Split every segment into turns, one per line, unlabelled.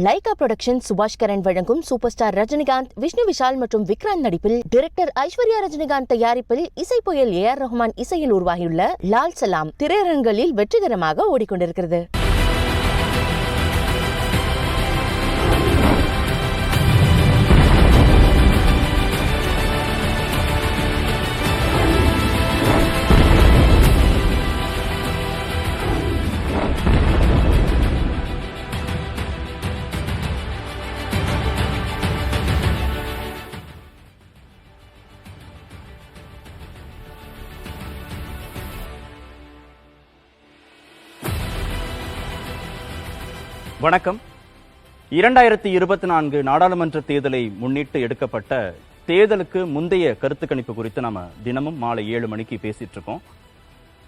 Lyca production சுபாஷ் கரன் வழங்கும் super star Rajinikanth, Vishnu Vishal மற்றும் விக்ராந்த் நடிப்பில் டைரக்டர் ஐஸ்வர்யா ரஜினிகாந்த் தயாரிப்பில் இசை புயல் ஏஆர் ரஹ்மான் இசையில் உருவாகியுள்ள லால் சலாம் திரையரங்குகளில் வெற்றிகரமாக ஓடிக்கொண்டிருக்கிறது.
வணக்கம். 2024 நாடாளுமன்ற தேர்தலை முன்னிட்டு எடுக்கப்பட்ட தேர்தலுக்கு முந்தைய கருத்து கணிப்பு குறித்து நாம தினமும் மாலை 7 மணிக்கு பேசிட்டு இருக்கோம்.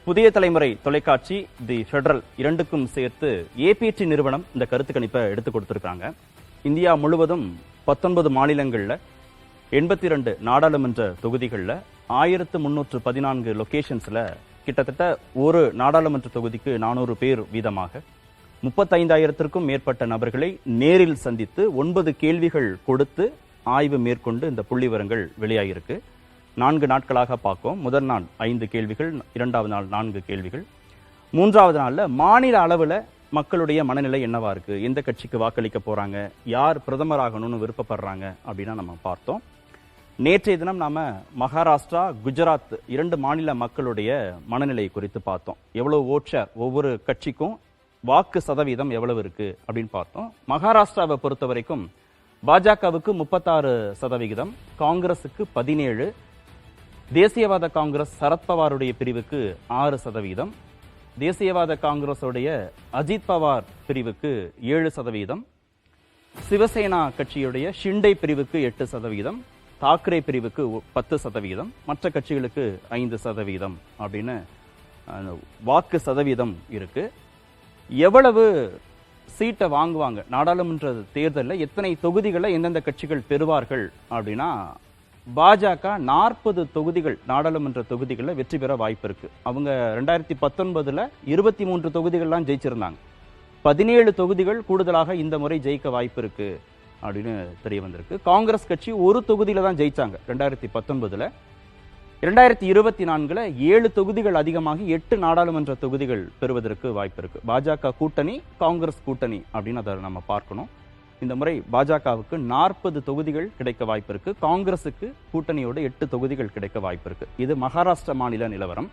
புதிய தலைமுறை தொலைக்காட்சி, தி ஃபெடரல் இரண்டுக்கும் சேர்த்து ஏபிடி நிறுவனம் இந்த கருத்து கணிப்பை எடுத்து கொடுத்திருக்காங்க. இந்தியா முழுவதும் 19 மாநிலங்கள்ல 82 நாடாளுமன்ற தொகுதிகளில் 1314 லொகேஷன்ஸ்ல கிட்டத்தட்ட ஒரு நாடாளுமன்ற தொகுதிக்கு 400 பேர் வீதமாக 35,000க்கும் மேற்பட்ட நபர்களை நேரில் சந்தித்து 9 கேள்விகள் கொடுத்து ஆய்வு மேற்கொண்டு இந்த புள்ளிவிவரங்கள் வெளியாகிருக்கு. 4 நாட்களாக பார்க்கும். முதல் நாள் 5 கேள்விகள், 2வது நாள் 4 கேள்விகள், 3வது நாள்ல மாநில அளவில் மக்களுடைய மனநிலை என்னவா இருக்கு, எந்த கட்சிக்கு வாக்களிக்க போறாங்க, யார் பிரதமராகணும்னு விருப்பப்படுறாங்க அப்படின்னா நம்ம பார்த்தோம். நேற்றைய தினம் நாம மகாராஷ்டிரா, குஜராத் 2 மாநில மக்களுடைய மனநிலை குறித்து பார்த்தோம். எவ்வளவு ஓட் ஷேர், ஒவ்வொரு கட்சிக்கும் வாக்கு சதவீதம் எவ்வளவு இருக்கு அப்படின்னு பார்த்தோம். மகாராஷ்டிராவை பொறுத்த வரைக்கும் பாஜகவுக்கு 36%, காங்கிரசுக்கு 17%, தேசியவாத காங்கிரஸ் சரத்பவாருடைய பிரிவுக்கு 6%, தேசியவாத காங்கிரசுடைய அஜித் பவார் பிரிவுக்கு 7%, சிவசேனா கட்சியுடைய ஷிண்டே பிரிவுக்கு 8%, தாக்கரே பிரிவுக்கு 10%, மற்ற கட்சிகளுக்கு 5% அப்படின்னு வாக்கு சதவீதம் இருக்கு. எவ்வளவு சீட்டை வாங்குவாங்க, நாடாளுமன்ற தேர்தலில் எத்தனை தொகுதிகளை எந்தெந்த கட்சிகள் பெறுவார்கள் அப்படின்னா, பாஜக 40 தொகுதிகள் நாடாளுமன்ற தொகுதிகளில் வெற்றி பெற வாய்ப்பு இருக்கு. அவங்க 2019 23 தொகுதிகள்லாம் ஜெயிச்சிருந்தாங்க. 17 தொகுதிகள் கூடுதலாக இந்த முறை ஜெயிக்க வாய்ப்பு இருக்கு அப்படின்னு தெரிய வந்திருக்கு. காங்கிரஸ் கட்சி ஒரு தொகுதியில தான் ஜெயிச்சாங்க 2019. 2024 7 தொகுதிகள் அதிகமாகி 8 நாடாளுமன்ற தொகுதிகள் பெறுவதற்கு வாய்ப்பு இருக்கு. பாஜக கூட்டணி, காங்கிரஸ் கூட்டணி அப்படின்னு அதை நம்ம பார்க்கணும். இந்த முறை பாஜகவுக்கு 40 தொகுதிகள் கிடைக்க வாய்ப்பு இருக்கு, காங்கிரசுக்கு கூட்டணியோட 8 தொகுதிகள் கிடைக்க வாய்ப்பு இருக்கு. இது மகாராஷ்டிரா மாநில நிலவரம்.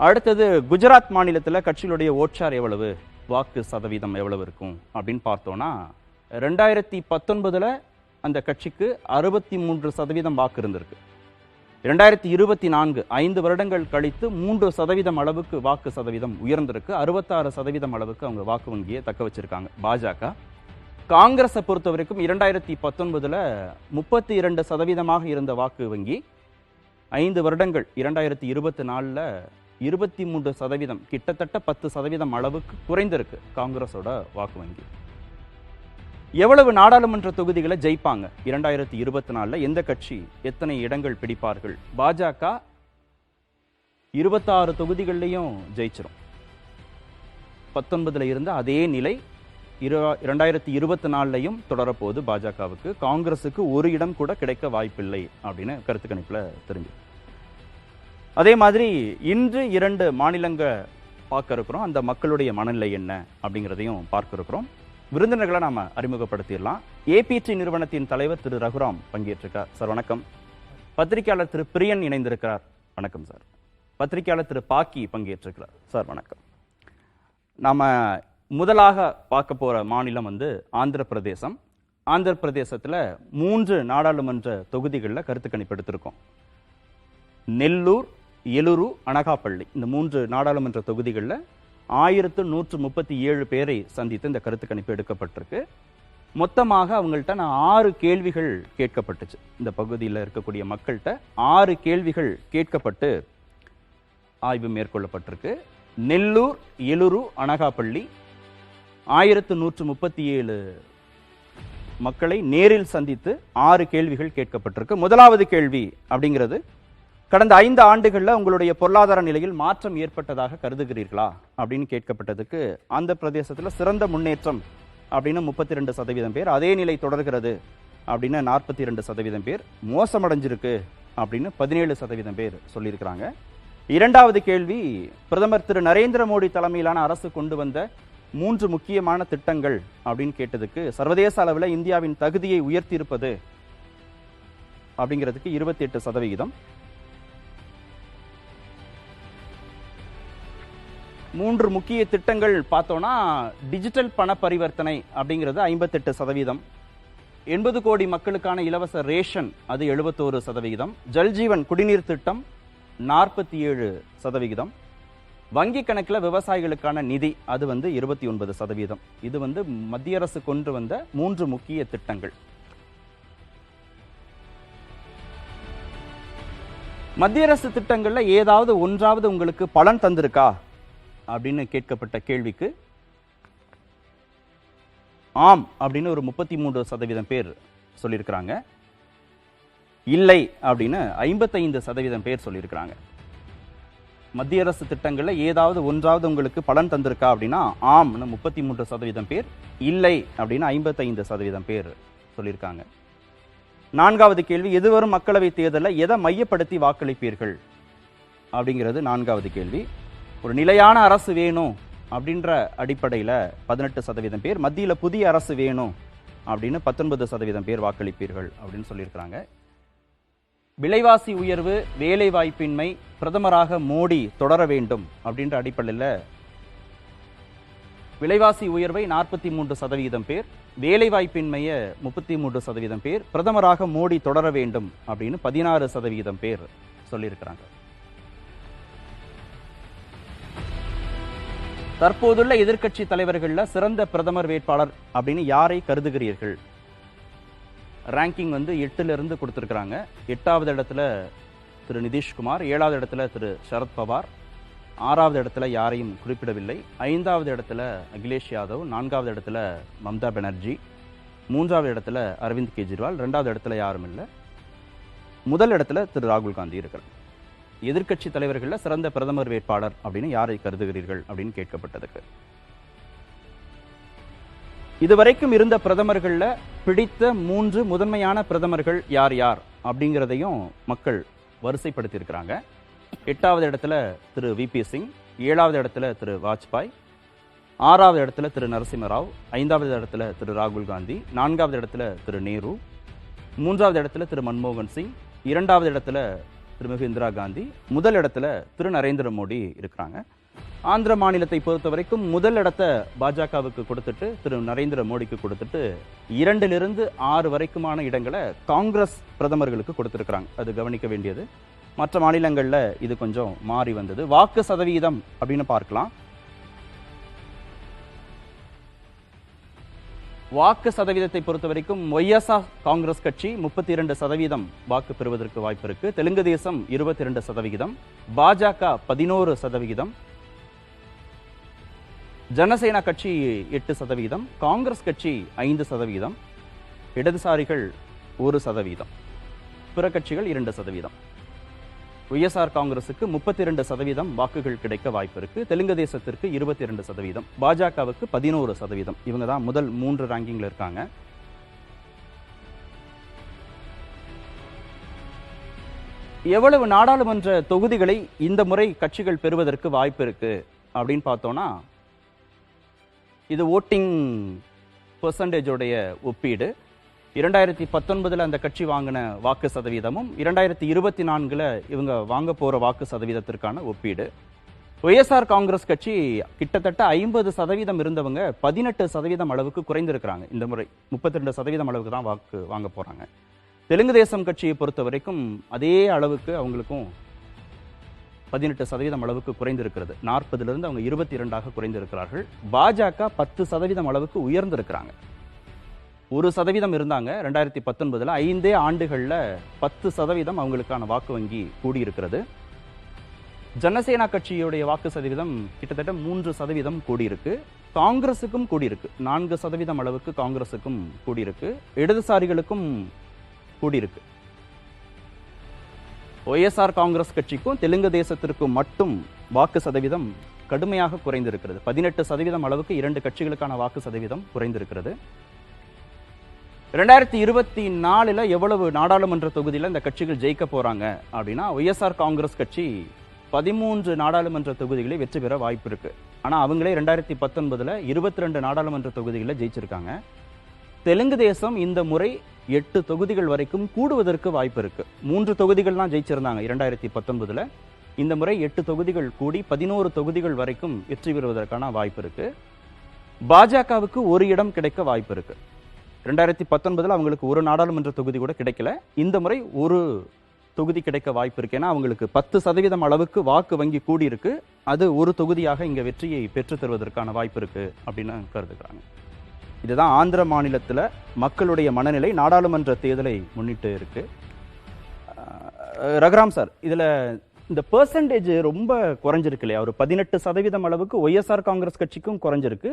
அடுத்தது குஜராத் மாநிலத்தில் கட்சிகளுடைய ஓட்சார் எவ்வளவு, வாக்கு சதவீதம் எவ்வளவு இருக்கும் அப்படின்னு பார்த்தோம்னா, 2019 அந்த கட்சிக்கு 63% வாக்கு இருந்திருக்கு. 2024 5 வருடங்கள் கழித்து 3% அளவுக்கு வாக்கு சதவீதம் உயர்ந்திருக்கு. 66% அளவுக்கு அவங்க வாக்கு வங்கியை தக்க வச்சிருக்காங்க பாஜக. காங்கிரஸை பொறுத்த வரைக்கும் 2019 32% இருந்த வாக்கு வங்கி 5 வருடங்கள் 2024 23%, கிட்டத்தட்ட 10% அளவுக்கு குறைந்திருக்கு காங்கிரஸோட வாக்கு வங்கி. எவ்வளவு நாடாளுமன்ற தொகுதிகளை ஜெயிப்பாங்க 2024, எந்த கட்சி எத்தனை இடங்கள் பிடிப்பார்கள்? பாஜக 26 தொகுதிகள்லையும் ஜெயிச்சிரும். 19 இருந்த அதே நிலை 2024 தொடரப்போகுது பாஜகவுக்கு. காங்கிரசுக்கு ஒரு இடம் கூட கிடைக்க வாய்ப்பில்லை அப்படின்னு கருத்து கணிப்புல தெரிஞ்சு. அதே மாதிரி இன்று 2 மாநிலங்கள் பார்க்க இருக்கிறோம். அந்த மக்களுடைய மனநிலை என்ன அப்படிங்கிறதையும் பார்க்க இருக்கிறோம். விருந்தினர்களை நாம அறிமுகப்படுத்திடலாம். ஏபிடி நிறுவனத்தின் தலைவர் திரு ரகுராம் பங்கேற்றிருக்கார். சார் வணக்கம். பத்திரிகையாளர் திரு பிரியன் இணைந்திருக்கிறார். வணக்கம் சார். பத்திரிகையாளர் திரு பாக்கி பங்கேற்றிருக்கிறார். சார் வணக்கம். நாம முதலாக பார்க்க போற மாநிலம் ஆந்திர பிரதேசம். ஆந்திர பிரதேசத்துல 3 நாடாளுமன்ற தொகுதிகளில் கருத்து கணிப்பு எடுத்திருக்கோம். நெல்லூர், எலுரு, அனகாப்பள்ளி இந்த 3 நாடாளுமன்ற தொகுதிகளில் 1137 பேரை சந்தித்து இந்த கருத்து கணிப்பு எடுக்கப்பட்டிருக்கு. மொத்தமாக அவங்கள்ட்ட 6 கேள்விகள் கேட்கப்பட்டுச்சு. இந்த பகுதியில் இருக்கக்கூடிய மக்கள்கிட்ட 6 கேள்விகள் கேட்கப்பட்டு ஆய்வு மேற்கொள்ளப்பட்டிருக்கு. நெல்லூர், எலுரு, அனகாப்பள்ளி 1137 மக்களை நேரில் சந்தித்து 6 கேள்விகள் கேட்கப்பட்டிருக்கு. முதலாவது கேள்வி அப்படிங்கிறது, கடந்த 5 ஆண்டுகளில் உங்களுடைய பொருளாதார நிலையில் மாற்றம் ஏற்பட்டதாக கருதுகிறீர்களா அப்படின்னு கேட்கப்பட்டதுக்கு, ஆந்திர பிரதேசத்தில் சிறந்த முன்னேற்றம் அப்படின்னு 32% பேர், அதே நிலை தொடர்கிறது அப்படின்னு 42% பேர், மோசமடைஞ்சிருக்கு அப்படின்னு 17% பேர் சொல்லியிருக்கிறாங்க. இரண்டாவது கேள்வி, பிரதமர் திரு நரேந்திர மோடி தலைமையிலான அரசு கொண்டு வந்த 3 முக்கியமான திட்டங்கள் அப்படின்னு கேட்டதுக்கு சர்வதேச அளவில் இந்தியாவின் தகுதியை உயர்த்தியிருப்பது அப்படிங்கிறதுக்கு 28%. 3 முக்கிய திட்டங்கள் பார்த்தோம்னா டிஜிட்டல் பண பரிவர்த்தனை அப்படிங்கிறது 58%, 80 கோடி மக்களுக்கான இலவச ரேஷன் அது 71%, ஜல்ஜீவன் குடிநீர் திட்டம் 47%, வங்கி கணக்கில் விவசாயிகளுக்கான நிதி அது 29%. இது மத்திய அரசு கொண்டு வந்த 3 முக்கிய திட்டங்கள். மத்திய அரசு திட்டங்கள்ல ஏதாவது ஒன்றாவது உங்களுக்கு பலன் தந்திருக்கா அப்படின்னு கேட்கப்பட்ட கேள்விக்கு ஆம் அப்படின்னு ஒரு 33% பேர் சொல்லியிருக்கிறாங்க. இல்லை அப்படின்னு 55% பேர் சொல்லியிருக்கிறாங்க. மத்திய அரசு திட்டங்கள்ல ஏதாவது ஒன்றாவது உங்களுக்கு பலன் தந்திருக்கா அப்படின்னா ஆம்னு 33% பேர், இல்லை அப்படின்னு 55% பேர் சொல்லியிருக்காங்க. நான்காவது கேள்வி, எதிர்வரும் மக்களவை தேர்தலில் எதை மையப்படுத்தி வாக்களிப்பீர்கள் அப்படிங்கிறது நான்காவது கேள்வி. ஒரு நிலையான அரசு வேணும் அப்படின்ற அடிப்படையில் 18% பேர், மத்தியில் புதிய அரசு வேணும் அப்படின்னு 19% பேர் வாக்களிப்பீர்கள் அப்படின்னு சொல்லியிருக்கிறாங்க. விலைவாசி உயர்வு, வேலை வாய்ப்பின்மை, பிரதமராக மோடி தொடர வேண்டும் அப்படின்ற அடிப்படையில் விலைவாசி உயர்வை 43% பேர், வேலை வாய்ப்பின்மையை 33% பேர், பிரதமராக மோடி தொடர வேண்டும் அப்படின்னு 16% பேர் சொல்லியிருக்கிறாங்க. தற்போதுள்ள எதிர்க்கட்சி தலைவர்கள்ல சிறந்த பிரதமர் வேட்பாளர் அப்படின்னு யாரை கருதுகிறீர்கள்? ரேங்கிங் 8ல இருந்து கொடுத்திருக்கிறாங்க. 8வது இடத்துல திரு நிதிஷ்குமார், 7வது இடத்துல திரு சரத்பவார், 6வது இடத்துல யாரையும் குறிப்பிடவில்லை, 5வது இடத்துல அகிலேஷ் யாதவ், 4வது இடத்துல மம்தா பானர்ஜி, 3வது இடத்துல அரவிந்த் கெஜ்ரிவால், 2வது இடத்துல யாரும் இல்லை, முதல் இடத்துல திரு ராகுல் காந்தி இருக்கிறார். எதிர்க்கட்சி தலைவர்கள்ல சிறந்த பிரதமர் வேட்பாளர் அப்படின்னு யாரை கருதுகிறீர்கள் அப்படின்னு கேட்கப்பட்டதுக்கு இதுவரைக்கும் இருந்த பிரதமர்கள்ல பிடித்த 3 முதன்மையான பிரதமர்கள் யார் யார் அப்படிங்கிறதையும் மக்கள் வரிசைப்படுத்தியிருக்கிறாங்க. 8வது இடத்துல திரு விபி சிங், 7வது இடத்துல திரு வாஜ்பாய், 6வது இடத்துல திரு நரசிம்மராவ், 5வது இடத்துல திரு ராகுல் காந்தி, 4வது இடத்துல திரு நேரு, 3வது இடத்துல திரு மன்மோகன் சிங், 2வது இடத்துல திருமிகு இந்திரா காந்தி, முதல் இடத்துல திரு நரேந்திர மோடி இருக்கிறாங்க. ஆந்திர மாநிலத்தை பொறுத்த வரைக்கும் முதல் இடத்தை பாஜகவுக்கு கொடுத்துட்டு திரு நரேந்திர மோடிக்கு கொடுத்துட்டு 2லிருந்து 6 வரைக்குமான இடங்களை காங்கிரஸ் பிரதமர்களுக்கு கொடுத்திருக்கிறாங்க. அது கவனிக்க வேண்டியது. மற்ற மாநிலங்கள்ல இது கொஞ்சம் மாறி வந்தது. வாக்கு சதவீதம் அப்படின்னு பார்க்கலாம். வாக்கு சதவீதத்தை பொறுத்த வரைக்கும் ஒய்எஸ்ஆர் காங்கிரஸ் கட்சி 32% வாக்கு பெறுவதற்கு வாய்ப்பு இருக்கு. தெலுங்கு தேசம் 22%, பாஜக 11%, ஜனசேனா கட்சி 8%, காங்கிரஸ் கட்சி 5%, இடதுசாரிகள் 1%, பிற கட்சிகள் 2%. ஒய்எஸ்ஆர் காங்கிரசுக்கு 32% வாக்குகள் கிடைக்க வாய்ப்பு இருக்கு. தெலுங்கு தேசத்திற்கு 22%, பாஜகவுக்கு 11%. இவங்க தான் முதல் 3 ரேங்கிங்ல இருக்காங்க. எவ்வளவு நாடாளுமன்ற தொகுதிகளை இந்த முறை கட்சிகள் பெறுவதற்கு வாய்ப்பு இருக்கு அப்படின்னு பார்த்தோம்னா, இது ஓட்டிங் பெர்சன்டேஜோடைய ஒப்பீடு. 2019 அந்த கட்சி வாங்கின வாக்கு சதவீதமும் 2024 இவங்க வாங்க போற வாக்கு சதவீதத்திற்கான ஒப்பீடு. ஒய்எஸ்ஆர் காங்கிரஸ் கட்சி கிட்டத்தட்ட 50% இருந்தவங்க 18% அளவுக்கு குறைந்திருக்கிறாங்க. இந்த முறை 32% அளவுக்கு தான் வாக்கு வாங்க போறாங்க. தெலுங்கு தேசம் கட்சியை பொறுத்த வரைக்கும் அதே அளவுக்கு அவங்களுக்கும் 18% அளவுக்கு குறைந்திருக்கிறது. 40லிருந்து அவங்க 22ஆக குறைந்திருக்கிறார்கள். பாஜக 10% அளவுக்கு உயர்ந்திருக்கிறாங்க. 1% இருந்தாங்க 2019. 5 ஆண்டுகள்ல 10% அவங்களுக்கான வாக்கு வங்கி கூடியிருக்கிறது. ஜனசேனா கட்சியுடைய வாக்கு சதவீதம் கிட்டத்தட்ட 3% கூடியிருக்கு. காங்கிரசுக்கும் கூடியிருக்கு. 4% அளவுக்கு காங்கிரசுக்கும் கூடியிருக்கு. இடதுசாரிகளுக்கும் கூடியிருக்கு. ஒய்எஸ்ஆர் காங்கிரஸ் கட்சிக்கும் தெலுங்கு தேசத்திற்கும் மட்டும் வாக்கு சதவீதம் கடுமையாக குறைந்திருக்கிறது. 18% அளவுக்கு 2 கட்சிகளுக்கான வாக்கு சதவீதம் குறைந்திருக்கிறது. 2024 எவ்வளவு நாடாளுமன்ற தொகுதியில இந்த கட்சிகள் ஜெயிக்க போறாங்க அப்படின்னா, ஒய்எஸ்ஆர் காங்கிரஸ் கட்சி 13 நாடாளுமன்ற தொகுதிகளை வெற்றி பெற வாய்ப்பு இருக்கு. ஆனா அவங்களே 2019 22 நாடாளுமன்ற தொகுதிகளில் ஜெயிச்சிருக்காங்க. தெலுங்கு தேசம் இந்த முறை 8 தொகுதிகள் வரைக்கும் கூடுவதற்கு வாய்ப்பு இருக்கு. 3 தொகுதிகள் தான் ஜெயிச்சிருந்தாங்க 2019. இந்த முறை 8 தொகுதிகள் கூடி 11 தொகுதிகள் வரைக்கும் வெற்றி பெறுவதற்கான வாய்ப்பு இருக்கு. பாஜகவுக்கு ஒரு இடம் கிடைக்க வாய்ப்பு இருக்கு. 2019 அவங்களுக்கு ஒரு நாடாளுமன்ற தொகுதி கூட கிடைக்கல. இந்த முறை ஒரு தொகுதி கிடைக்க வாய்ப்பு இருக்கு. ஏன்னா அவங்களுக்கு 10% அளவுக்கு வாக்கு வங்கி கூடி இருக்கு. அது ஒரு தொகுதியாக இங்க வெற்றியை பெற்று தருவதற்கான வாய்ப்பு இருக்கு அப்படின்னு கருதுகிறாங்க. இதுதான் ஆந்திர மாநிலத்தில் மக்களுடைய மனநிலை நாடாளுமன்ற தேர்தலை முன்னிட்டு இருக்கு. ரகுராம் சார், இதுல இந்த பெர்சன்டேஜ் ரொம்ப குறைஞ்சிருக்கு இல்லையா? ஒரு 18% அளவுக்கு ஒய்எஸ்ஆர் காங்கிரஸ் கட்சிக்கும் குறைஞ்சிருக்கு,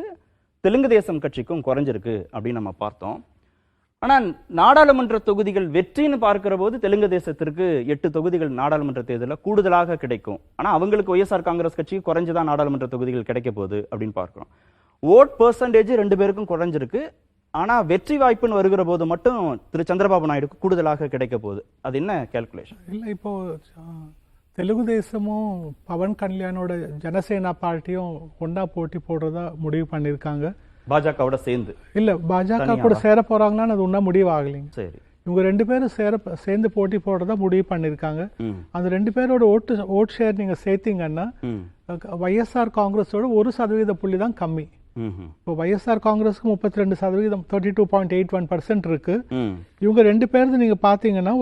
தெலுங்கு தேசம் கட்சிக்கும் குறைஞ்சிருக்கு அப்படின்னு நம்ம பார்த்தோம். ஆனால் நாடாளுமன்ற தொகுதிகள் வெற்றின்னு பார்க்கிற போது தெலுங்கு தேசத்திற்கு 8 தொகுதிகள் நாடாளுமன்ற தேர்தலில் கூடுதலாக கிடைக்கும். ஆனால் அவங்களுக்கு ஒய்எஸ்ஆர் காங்கிரஸ் கட்சிக்கு குறைஞ்சுதான் நாடாளுமன்ற தொகுதிகள் கிடைக்க போகுது அப்படின்னு பார்க்கிறோம். ஓட் பெர்சன்டேஜ் 2 பேருக்கும் குறைஞ்சிருக்கு. ஆனால் வெற்றி வாய்ப்புன்னு வருகிற போது மட்டும் திரு சந்திரபாபு நாயுடுக்கு கூடுதலாக கிடைக்க போகுது. அது என்ன கேல்குலேஷன்?
இல்லை, இப்போ தெலுங்கு தேசமும் பவன் கல்யாணோட ஜனசேனா பார்ட்டியும் ஒன்றா போட்டி போடுறதா முடிவு பண்ணியிருக்காங்க.
பாஜகவோட சேர்ந்து
இல்ல, பாஜக கூட சேர போறாங்கன்னா அது ஒன்றா முடிவு ஆகலைங்க.
சரி,
இவங்க 2 பேரும் சேர்ந்து போட்டி போடுறதா முடிவு பண்ணியிருக்காங்க. அந்த 2 பேரோட ஓட் ஷேர் நீங்க சேர்த்தீங்கன்னா ஒய்எஸ்ஆர் காங்கிரஸோட 1% புள்ளி தான் கம்மி. இப்போ ஒய்எஸ்ஆர் காங்கிரஸ்க்கு 32%, 32.81% இருக்கு. இவங்க 2 பேருக்கு நீங்க பாத்தீங்கன்னா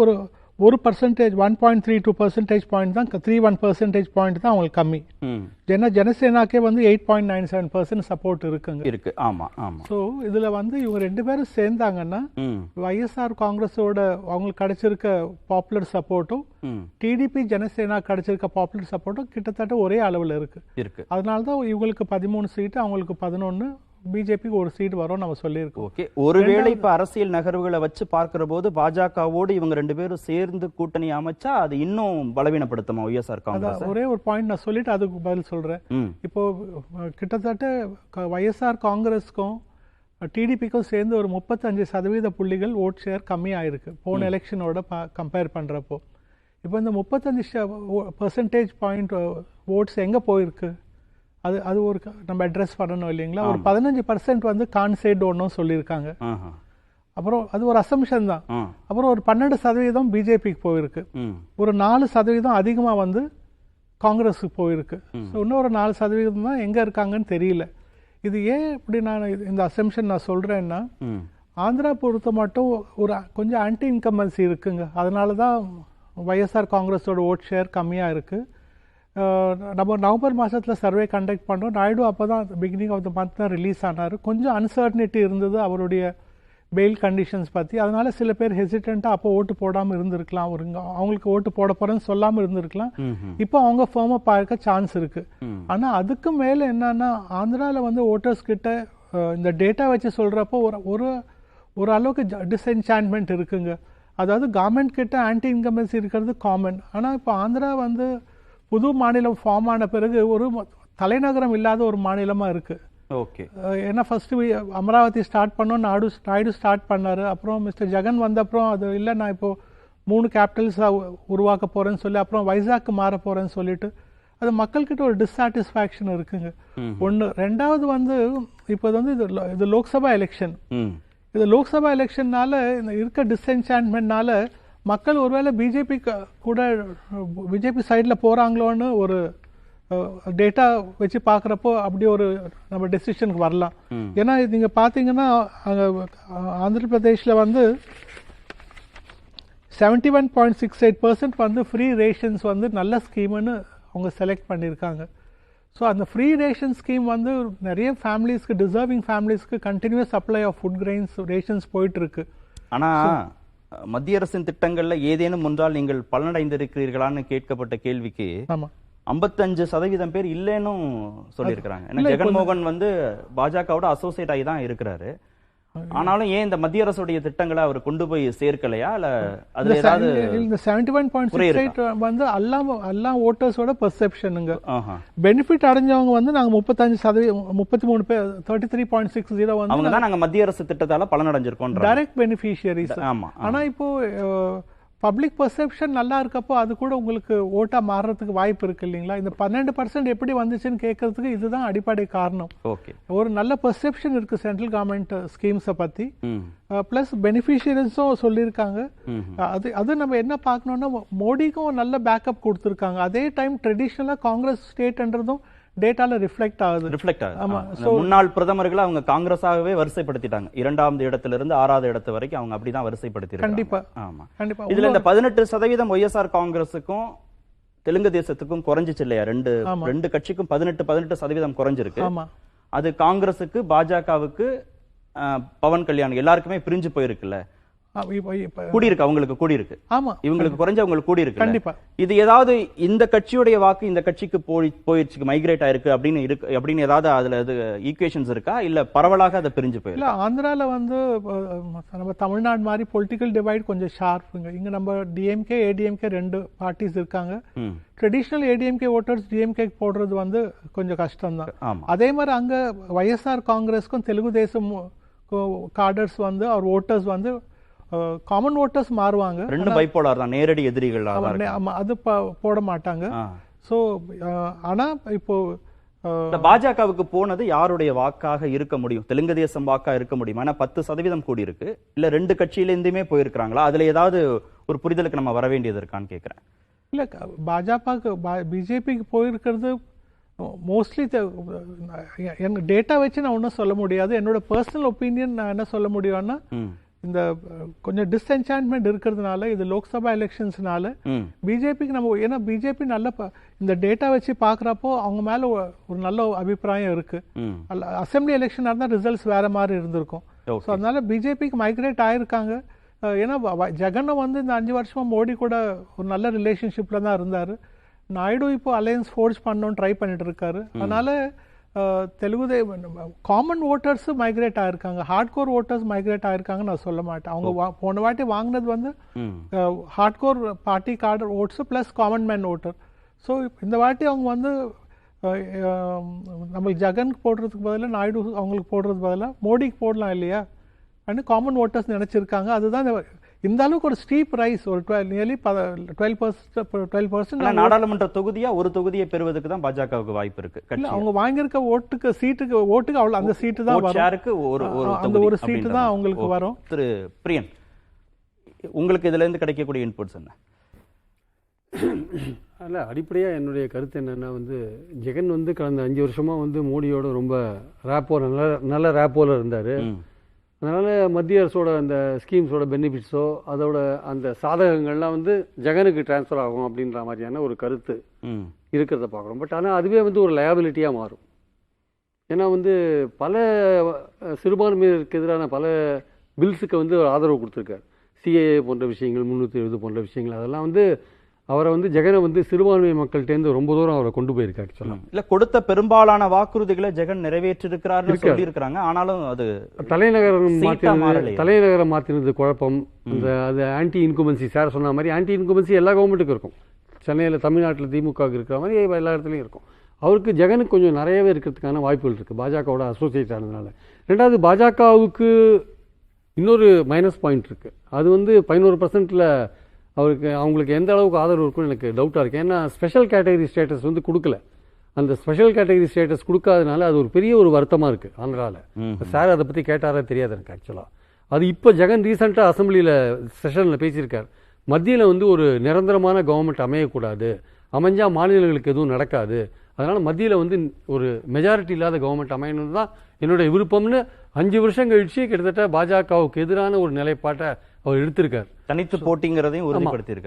ஒரு பர்சன்டேஜ் 1.32% பாயிண்ட் தான், 31% பாயிண்ட் தான் அவங்களுக்கு கம்மி. ஜனசேனாக்கே 8.97% சப்போர்ட் இருக்கு.
ஆமா ஆமா.
ஸோ இதுல இவங்க 2 பேரும் சேர்ந்தாங்கன்னா ஒய்எஸ்ஆர் காங்கிரஸோட அவங்களுக்கு கிடைச்சிருக்க பாப்புலர் சப்போர்ட்டும் டிடிபி ஜனசேனா கிடைச்சிருக்க பாப்புலர் சப்போர்ட்டும் கிட்டத்தட்ட ஒரே அளவுல இருக்கு. அதனாலதான் இவங்களுக்கு 13 சீட்டு, அவங்களுக்கு 11, பிஜேபிக்கு ஒரு சீட் வரும் நம்ம சொல்லியிருக்கோம்.
ஓகே, ஒருவேளை இப்ப அரசியல் நகர்வுகளை வச்சு பார்க்கிற போது பாஜகவோடு இவங்க 2 பேரும் சேர்ந்து கூட்டணி அமைச்சா அது இன்னும் பலவீனப்படுத்துமா ஒய்எஸ்ஆர் காங்கிரஸ்?
ஒரே ஒரு பாயிண்ட் நான் சொல்லிட்டு அதுக்கு பதில் சொல்றேன். இப்போ கிட்டத்தட்ட ஒய்எஸ்ஆர் காங்கிரஸ்க்கும் டிடிபிக்கும் சேர்ந்து ஒரு 35% புள்ளிகள் ஓட் ஷேர் கம்மியாயிருக்கு போன எலெக்ஷனோட கம்பேர் பண்றப்போ. இப்போ இந்த 35% பாயிண்ட் ஓட்ஸ் எங்க போயிருக்கு? அது ஒரு நம்ம அட்ரஸ் பண்ணணும் இல்லைங்களா? ஒரு 15% கான்சைட் ஒன்றும் சொல்லியிருக்காங்க. அப்புறம் அது ஒரு அசம்ஷன் தான். அப்புறம் ஒரு 12% பிஜேபிக்கு போயிருக்கு. ஒரு 4% அதிகமாக காங்கிரஸுக்கு போயிருக்கு. இன்னும் ஒரு 4% தான் எங்க இருக்காங்கன்னு தெரியல. இது ஏன் இப்படி நான் இந்த அசம்ஷன் நான் சொல்றேன்னா, ஆந்திரா பொறுத்த மட்டும் ஒரு கொஞ்சம் ஆன்டி இன்கம்பன்சி இருக்குங்க. அதனால தான் ஒய்எஸ்ஆர் காங்கிரஸோட ஓட் ஷேர் கம்மியாக இருக்கு. நம்ம நவம்பர் மாதத்தில் சர்வே கண்டக்ட் பண்ணுறோம். நாயுடு அப்போ தான் பிகினிங் ஆஃப் த மந்த் தான் ரிலீஸ் ஆனார். கொஞ்சம் அன்சர்டனிட்டி இருந்தது அவருடைய பெயில் கண்டிஷன்ஸ் பற்றி. அதனால சில பேர் ஹெசிடென்ட்டாக அப்போ ஓட்டு போடாமல் இருந்திருக்கலாம், அவங்களுக்கு ஓட்டு போட போகிறேன்னு சொல்லாமல் இருந்திருக்கலாம். இப்போ அவங்க ஃபேமாக பார்க்க சான்ஸ் இருக்கு. ஆனால் அதுக்கு மேலே என்னன்னா, ஆந்திராவில் ஓட்டர்ஸ் கிட்ட இந்த டேட்டா வச்சு சொல்கிறப்போ ஒரு அளவுக்கு டிஸ்என்சான்மெண்ட் இருக்குங்க. அதாவது கவர்மெண்ட் கிட்ட ஆன்டி இன்கம்பன்சி இருக்கிறது காமன். ஆனால் இப்போ ஆந்திரா புது மாநிலம் ஃபார்ம் ஆன பிறகு ஒரு தலைநகரம் இல்லாத ஒரு மாநிலமா இருக்கு.
ஓகே,
ஏன்னா ஃபர்ஸ்ட் அமராவதி ஸ்டார்ட் பண்ணோம், நாயுடு ஸ்டார்ட் பண்ணாரு. அப்புறம் மிஸ்டர் ஜெகன் வந்த அப்புறம் அது இல்லை, நான் இப்போ 3 கேபிட்டல்ஸ் உருவாக்க போறேன்னு சொல்லி அப்புறம் வைசாக்கு மாற போறேன்னு சொல்லிட்டு அது மக்கள்கிட்ட ஒரு டிஸ்சாட்டிஸ்ஃபேக்ஷன் இருக்குங்க. ஒன்று. ரெண்டாவது இப்போ இது லோக்சபா எலெக்ஷன். இது லோக்சபா எலெக்ஷன்னால இருக்க டிஸ்என்சான்மெண்ட்னால மக்கள் ஒருவேளை பிஜேபி சைடில் போகிறாங்களோன்னு ஒரு டேட்டா வச்சு பார்க்குறப்போ அப்படி ஒரு நம்ம டெசிஷனுக்கு வரலாம். ஏன்னா நீங்கள் பார்த்தீங்கன்னா ஆந்திர பிரதேஷில் 71.68% ஃப்ரீ ரேஷன்ஸ் நல்ல ஸ்கீம்னு அவங்க செலக்ட் பண்ணியிருக்காங்க. ஸோ அந்த ஃப்ரீ ரேஷன் ஸ்கீம் நிறைய ஃபேமிலிஸ்க்கு, டிசர்விங் ஃபேமிலிஸ்க்கு continuous supply of food grains rations போயிட்டுருக்கு.
ஆனால் மத்திய அரசின் திட்டங்கள்ல ஏதேனும் ஒன்றால் நீங்கள் பலனடைந்திருக்கிறீர்களான்னு கேட்கப்பட்ட கேள்விக்கு 55% பேர் இல்லைன்னு சொல்லியிருக்கிறாங்க. ஜெகன்மோகன் பாஜகவோட அசோசியேட் ஆகி தான் இருக்கிறாரு. ஆனாலும் ஏன் இந்த மத்திய அரசுடைய திட்டங்களை அவர் கொண்டு போய் சேர்க்கலையா இல்ல அதுல ஏதாவது
இந்த 71.68 வந்து எல்லா ஓட்டர்ஸோட பெர்செப்ஷனுங்க. பெனிஃபிட் அடைஞ்சவங்க வந்து நாங்க 35%, 33.60 வந்து
அவங்க தான் நாங்க மத்திய அரசு திட்டத்தால பலனடைஞ்சிருக்கோம்
டைரக்ட் பெனிஃபிஷியரிஸ். ஆனா இப்போ பப்ளிக் பெர்செப்ஷன் நல்லா இருக்கப்போ அது கூட உங்களுக்கு ஓட்டா மாறுறதுக்கு வாய்ப்பு இருக்கு இல்லைங்களா? இந்த 12% எப்படி வந்துச்சுன்னு கேட்கறதுக்கு இதுதான் அடிப்படை காரணம். ஒரு நல்ல பெர்செப்ஷன் இருக்கு சென்ட்ரல் கவர்மெண்ட் ஸ்கீம்ஸை பத்தி, பிளஸ் பெனிஃபிஷியரிஸும் சொல்லியிருக்காங்க. அது நம்ம என்ன பார்க்கணும்னா மோடிக்கும் நல்ல பேக்கப் கொடுத்துருக்காங்க. அதே டைம் ட்ரெடிஷ்னலா காங்கிரஸ் ஸ்டேட்ன்றதும் டேட்டால ரிஃப்ளெக்ட் ஆகுது.
ஆமா, முன்னாள் பிரதமர்கள் அவங்க காங்கிரஸாகவே வரிசைப்படுத்திட்டாங்க. 2ஆம் இடத்திலிருந்து 6ஆவது இடத்து வரைக்கும் அவங்க அப்படிதான் வரிசைப்படுத்தி.
கண்டிப்பா.
ஆமா, கண்டிப்பா. இதுல இந்த 18% ஒய்எஸ்ஆர் காங்கிரஸுக்கும் தெலுங்கு தேசத்துக்கும் குறைஞ்சிச்சு இல்லையா? ரெண்டு கட்சிக்கும் 18% குறைஞ்சிருக்கு. அது காங்கிரஸுக்கு, பாஜகவுக்கு, பவன் கல்யாண் எல்லாருக்குமே பிரிஞ்சு போயிருக்குல்ல. கூடியிருக்கு, அவங்களுக்கு கூடியிருக்கு.
ஆமா,
இவங்களுக்கு குறைஞ்ச அவங்களுக்கு கூடியிருக்கு.
கண்டிப்பா.
இது ஏதாவது இந்த கட்சியுடைய வாக்கு இந்த கட்சிக்கு போயிடுச்சு, மைக்ரேட் ஆயிருக்கு அப்படின்னு ஏதாவது அதுல ஈக்குவேஷன்ஸ் இருக்கா, இல்ல பரவலாக அதை பிரிஞ்சு போயிருக்கு?
ஆந்திரால வந்து நம்ம தமிழ்நாடு மாதிரி பொலிட்டிக்கல் டிவைட் கொஞ்சம் ஷார்ப்புங்க. இங்க நம்ம டிஎம்கே, ஏடிஎம்கே 2 பார்ட்டிஸ் இருக்காங்க. ட்ரெடிஷனல் ஏடிஎம்கே ஓட்டர்ஸ் டிஎம்கே போடுறது வந்து கொஞ்சம் கஷ்டம் தான். அதே மாதிரி அங்க ஒய்எஸ்ஆர் காங்கிரஸ்க்கும் தெலுங்கு தேசம் காடர்ஸ் வந்து அவர் ஓட்டர்ஸ் வந்து காமன் ஓட்டர்ஸ் மாறுவாங்க.
ரெண்டு பைபோலார் தான், நேரடி எதிரிகள்.
அது போட மாட்டாங்க. சோ ஆனா இப்போ
பாஜகவுக்கு போனது யாருடைய வாக்காக இருக்க முடியும்? தெலுங்கு தேசம் வாக்கா இருக்க முடியும்? ஆனா 10% கூடி இருக்கு. இல்ல 2 கட்சியில இருந்துமே போயிருக்காங்களா? அதுல ஏதாவது ஒரு புரிதலுக்கு நம்ம வர வேண்டியது இருக்கான்னு கேக்குறேன்.
இல்ல, பாஜகவுக்கு பிஜேபிக்கு போயிருக்கிறது மோஸ்ட்லி டேட்டா வச்சு நான் ஒன்றும் சொல்ல முடியாது. என்னோட பர்சனல் ஒப்பீனியன் நான் என்ன சொல்ல முடியும்னா, இந்த கொஞ்சம் டிஸ்என்சான்ட்மெண்ட் இருக்கிறதுனால, இது லோக்சபா எலெக்ஷன்ஸ்னால பிஜேபிக்கு நம்ம, ஏன்னா பிஜேபி நல்ல இந்த டேட்டா வச்சு பாக்குறப்போ அவங்க மேல ஒரு நல்ல அபிப்பிராயம் இருக்கு. அசெம்பிளி எலெக்ஷன் இருந்தா ரிசல்ட்ஸ் வேற மாதிரி இருந்திருக்கும். ஸோ அதனால பிஜேபிக்கு மைக்ரேட் ஆயிருக்காங்க. ஏன்னா ஜெகன் வந்து இந்த 5 வருஷமா மோடி கூட ஒரு நல்ல ரிலேஷன்ஷிப்ல தான் இருந்தாரு. நாயுடு இப்போ அலையன்ஸ் ஃபோர்ஸ் பண்ணணும்னு ட்ரை பண்ணிட்டு இருக்காரு. அதனால தெலுங்கு காமன் ஓட்டர்ஸ் மைக்ரேட் ஆயிருக்காங்க, ஹார்ட்கோர் ஓட்டர்ஸ் மைக்ரேட் ஆயிருக்காங்க நான் சொல்ல மாட்டேன். அவங்க போன வாட்டி வாங்கினது வந்து hardcore party card votes plus common man voter. So இந்த வாட்டி அவங்க வந்து நம்மளுக்கு ஜெகனுக்கு போடுறதுக்கு பதிலாக நாயுடு அவங்களுக்கு போடுறதுக்கு பதிலாக மோடிக்கு போடலாம் இல்லையா, அப்படின்னு காமன் ஓட்டர்ஸ் நினைச்சிருக்காங்க. அதுதான் இந்த அளவுக்கு ஒரு ஸ்டீப் ரைஸ், ஒரு நியர்லி 12%.
நாடாளுமன்ற தொகுதியா ஒரு தொகுதியை பெறுவதற்கு தான் பாஜகவுக்கு வாய்ப்பு இருக்கு.
அவங்க வாங்கியிருக்க சீட்டுக்கு அவ்வளவு அந்த சீட்டு தான் அந்த ஒரு சீட்டு தான் அவங்களுக்கு வரும்.
திரு பிரியன், உங்களுக்கு இதுல இருந்து கிடைக்கக்கூடிய இன்புட்ஸ் என்ன?
அல்ல, அடிப்படையாக என்னுடைய கருத்து என்னென்னா வந்து ஜெகன் வந்து கடந்த 5 வருஷமாக வந்து மோடியோட ரொம்ப நல்ல ரேப்போல இருந்தார். அதனால் மத்திய அரசோட அந்த ஸ்கீம்ஸோட பெனிஃபிட்ஸோ அதோட அந்த சாதகங்கள்லாம் வந்து ஜெகனுக்கு டிரான்ஸ்ஃபர் ஆகும் அப்படின்ற மாதிரியான ஒரு கருத்து இருக்கிறத பார்க்குறோம். பட் ஆனால் அதுவே வந்து ஒரு லயபிலிட்டியாக மாறும். ஏன்னா வந்து பல சிறுபான்மையினருக்கு எதிரான பல பில்ஸுக்கு வந்து ஒரு ஆதரவு கொடுத்துருக்காரு. சிஏஏ போன்ற விஷயங்கள், 370 போன்ற விஷயங்கள், அதெல்லாம் வந்து அவரை வந்து ஜெகனை வந்து சிறுபான்மை மக்கள்கிட்டேருந்து ரொம்ப தூரம் அவரை கொண்டு போயிருக்காரு. சொல்லலாம்
இல்ல, கொடுத்த பெரும்பாலான வாக்குறுதிகளை ஜெகன் நிறைவேற்றிருக்கிறார் சொல்லியிருக்கிறாங்க. ஆனாலும் அது தலைநகரம்
மாற்றினது குழப்பம். அந்த அது ஆன்டி இன்குமென்சி, சார் சொன்ன மாதிரி ஆன்டி இன்குமென்சி எல்லா கவர்மெண்ட்டுக்கும் இருக்கும். சென்னையில் தமிழ்நாட்டில் திமுக இருக்கிற மாதிரி எல்லா இடத்துலையும் இருக்கும். அவருக்கு ஜெகனுக்கு கொஞ்சம் நிறையவே இருக்கிறதுக்கான வாய்ப்புகள் இருக்குது பாஜகவோட அசோசியேட் ஆனதுனால. ரெண்டாவது, பாஜகவுக்கு இன்னொரு மைனஸ் பாயிண்ட் இருக்குது. அது வந்து 11%ல் அவங்களுக்கு எந்த அளவுக்கு ஆதரவு இருக்குன்னு எனக்கு டவுட்டாக இருக்குது. ஏன்னா ஸ்பெஷல் கேட்டகரி ஸ்டேட்டஸ் வந்து கொடுக்கல. அந்த ஸ்பெஷல் கேட்டகரி ஸ்டேட்டஸ் கொடுக்காதனால அது ஒரு பெரிய ஒரு வருத்தமாக இருக்குது ஆந்திராவில். சார் அதை பற்றி கேட்டாரா தெரியாது எனக்கு ஆக்சுவலாக. அது இப்போ ஜெகன் ரீசெண்டாக அசம்பிளியில் செஷனில் பேசியிருக்கார். மத்தியில் வந்து ஒரு நிரந்தரமான கவர்மெண்ட் அமையக்கூடாது, அமைஞ்சால் மாநிலங்களுக்கு எதுவும் நடக்காது, அதனால் மத்தியில் வந்து ஒரு மெஜாரிட்டி இல்லாத கவர்மெண்ட் அமையணும் தான் என்னுடைய விருப்பம்னு 5 வருஷம் கழிச்சு கிட்டத்தட்ட பாஜகவுக்கு எதிரான ஒரு நிலைப்பாட்டை அவர் எடுத்திருக்கார்.
தனித்து போட்டிங்கிறதையும்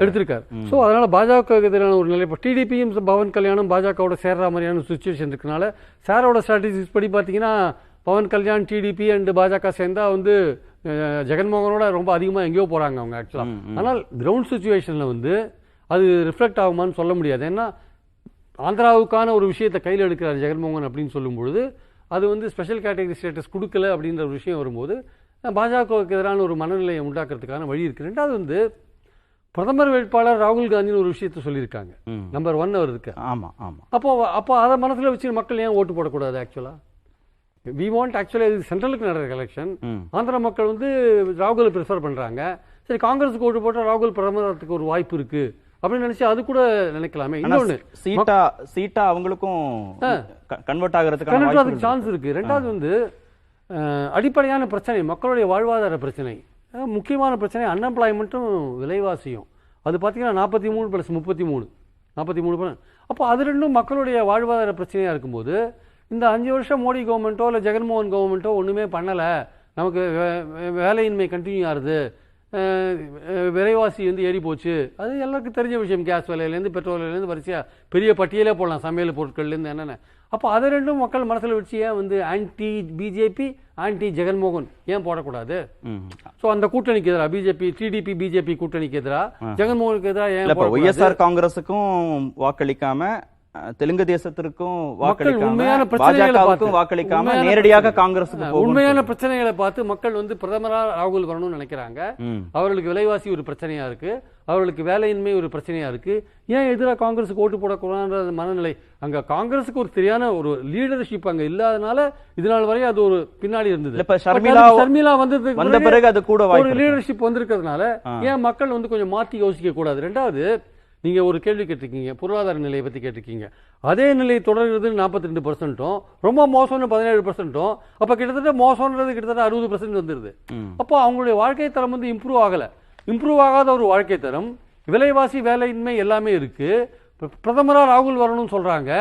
எடுத்திருக்கார். ஸோ அதனால பாஜகவுக்கு எதிரான ஒரு நிலைப்பாடு. டிடிபியும் பவன் கல்யாணும் பாஜகவோட சேர்ற மாதிரியான சுச்சுவேஷன் இருக்கனால சாரோட ஸ்ட்ராட்டஜிஸ் படி பார்த்தீங்கன்னா பவன் கல்யாண், டிடிபி அண்ட் பாஜக சேர்ந்தா வந்து ஜெகன்மோகனோட ரொம்ப அதிகமாக எங்கேயோ போறாங்க அவங்க ஆக்சுவலாக. ஆனால் கிரவுண்ட் சுச்சுவேஷனில் வந்து அது ரிஃப்ளெக்ட் ஆகுமான்னு சொல்ல முடியாது. ஏன்னா ஆந்திராவுக்கான ஒரு விஷயத்தை கையில் எடுக்கிறார் ஜெகன்மோகன் அப்படின்னு சொல்லும்பொழுது அது வந்து ஸ்பெஷல் கேட்டகரி ஸ்டேட்டஸ் கொடுக்கல அப்படின்ற ஒரு விஷயம் வரும்போது பாஜகவுக்கு எதிரான ஒரு மனநிலையை உண்டாக்குறதுக்கான வழி இருக்குது. ரெண்டாவது வந்து பிரதமர் வேட்பாளர் ராகுல் காந்தின்னு ஒரு விஷயத்த சொல்லியிருக்காங்க. நம்பர் 1 அவர் இருக்கு.
ஆமா ஆமா.
அப்போ அதை மனசுல வச்சு மக்கள் ஏன் ஓட்டு போடக்கூடாது? ஆக்சுவலா வி வாண்ட் இது சென்ட்ரலுக்கு நடக்கிற எலெக்ஷன். ஆந்திரா மக்கள் வந்து ராகுலை ப்ரிஃபர் பண்றாங்க. சரி, காங்கிரஸுக்கு ஓட்டு போட்டா ராகுல் பிரதமருக்கு ஒரு வாய்ப்பு இருக்கு அப்படின்னு நினைச்சு அது கூட நினைக்கலாமே. இன்னொன்னு
சீட்டா அவங்களுக்கும் கன்வெர்ட் ஆகிறதுக்கு
சான்ஸ் இருக்கு. ரெண்டாவது வந்து அடிப்படையான பிரச்சனை மக்களுடைய வாழ்வாதார பிரச்சனை, முக்கியமான பிரச்சனை அன்எம்ப்ளாய்மெண்ட்டும் விலைவாசியும். அது பார்த்தீங்கன்னா 43 + 33 அப்போ அது ரெண்டும் மக்களுடைய வாழ்வாதார பிரச்சனையாக இருக்கும்போது இந்த 5 வருஷம் மோடி கவர்மெண்ட்டோ இல்லை ஜெகன்மோகன் கவர்மெண்ட்டோ ஒன்றுமே பண்ணலை, நமக்கு வேலையின்மை கண்டினியூ ஆகுது, விலைவாசி வந்து ஏறி போச்சு, அது எல்லாருக்கும் தெரிஞ்ச விஷயம். கேஸ் விலையிலேருந்து பெட்ரோல் விலையிலேருந்து வரிசையாக பெரிய பட்டியலே போடலாம், சமையல் பொருட்கள்லேருந்து என்னென்ன. அப்போ அதை ரெண்டும் மக்கள் மனசில் வச்சு ஏன் வந்து ஆன்டி பிஜேபி ஆன்டி ஜெகன்மோகன் ஏன் போடக்கூடாது? ஸோ அந்த கூட்டணிக்கு எதிராக பிஜேபி டிடிபி பிஜேபி கூட்டணிக்கு எதிராக ஜெகன்மோகனுக்கு எதிராக ஏன்
ஒய்எஸ்ஆர் காங்கிரஸுக்கும் வாக்களிக்காம தெலுங்கு தேசத்திற்கும்
உண்மையான
வாக்களிக்காம நேரடியாக காங்கிரஸுக்கு
உண்மையான பிரச்சனைகளை பார்த்து மக்கள் வந்து பிரதமரா ராகுல் வரணும்னு நினைக்கிறாங்க. அவர்களுக்கு விலைவாசி ஒரு பிரச்சனையா இருக்கு, அவர்களுக்கு வேலையின்மை ஒரு பிரச்சனையா இருக்கு. ஏன் எதிராக காங்கிரஸுக்கு ஓட்டு போடக்கூடாதுன்ற மனநிலை அங்க காங்கிரஸுக்கு ஒரு சரியான ஒரு லீடர்ஷிப் அங்க இல்லாதனால இதனால் வரை அது ஒரு பின்னாடி இருந்தது. ஷர்மிளா வந்த பிறகு அது கூட ஒரு லீடர்ஷிப் வந்திருக்கிறதுனால ஏன் மக்கள் வந்து கொஞ்சம் மாற்றி யோசிக்க கூடாது? ரெண்டாவது, நீங்கள் ஒரு கேள்வி கேட்டிருக்கீங்க, பொருளாதார நிலையை பற்றி கேட்டிருக்கீங்க. அதே நிலை தொடர்கிறது 42%, ரொம்ப மோசம்னு 17%. அப்போ கிட்டத்தட்ட மோசம்ன்றது கிட்டத்தட்ட 60% வந்துடுது. அப்போ அவங்களுடைய வாழ்க்கை தரம் வந்து இம்ப்ரூவ் ஆகலை. இம்ப்ரூவ் ஆகாத ஒரு வாழ்க்கை தரம், விலைவாசி வேலையின்மை எல்லாமே இருக்கு. பிரதமராக ராகுல் வரணும்னு சொல்கிறாங்க.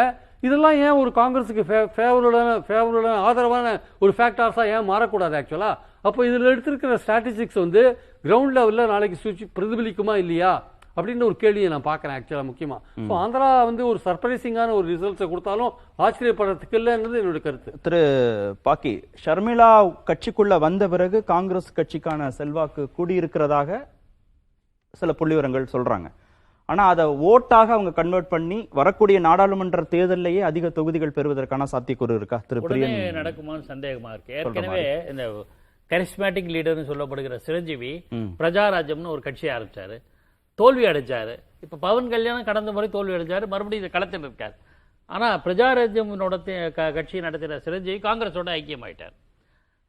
இதெல்லாம் ஏன் ஒரு காங்கிரஸுக்கு ஃபேவரபுளான ஆதரவான ஒரு ஃபேக்டர்ஸாக ஏன் மாறக்கூடாது? ஆக்சுவலாக அப்போ இதில் எடுத்திருக்கிற ஸ்டாட்டிஸ்டிக்ஸ் வந்து கிரவுண்ட் லெவலில் நாளைக்கு பிரதிபலிக்குமா இல்லையா அப்படின்ற ஒரு கேள்வியை நான் பார்க்குறேன் ஆக்சுவலாக முக்கியமாக. ஸோ ஆந்திரா வந்து ஒரு சர்ப்ரைசிங்கான ஒரு ரிசல்ட்ஸை கொடுத்தாலும் ஆச்சரியப்படுறதுக்கு இல்லைன்றது என்னோட கருத்து.
திரு பாக்கி, ஷர்மிளா கட்சிக்குள்ள வந்த பிறகு காங்கிரஸ் கட்சிக்கான செல்வாக்கு கூடியிருக்கிறதாக சில புள்ளிவிவரங்கள் சொல்றாங்க. ஆனா அதை ஓட்டாக அவங்க கன்வெர்ட் பண்ணி வரக்கூடிய நாடாளுமன்ற தேர்தலிலேயே அதிக தொகுதிகள் பெறுவதற்கான சாத்தியக்கூறு இருக்கா? திரு பிரியன்
நடக்குமான்னு சந்தேகமா இருக்கு. ஏற்கனவே இந்த கரிஸ்மேட்டிக் லீடர்னு சொல்லப்படுகிற சிரஞ்சீவி பிரஜாராஜ்யம்னு ஒரு கட்சியை ஆரம்பிச்சாரு, தோல்வி அடைஞ்சாரு. இப்ப பவன் கல்யாணம் கடந்த முறை தோல்வி அடைஞ்சாரு, மறுபடியும் இதை களத்தில் இருக்காரு. ஆனா பிரஜாராஜ்யம்னோட கட்சியை நடத்துகிற சிரஞ்சீவி காங்கிரஸோட ஐக்கியமாயிட்டார்.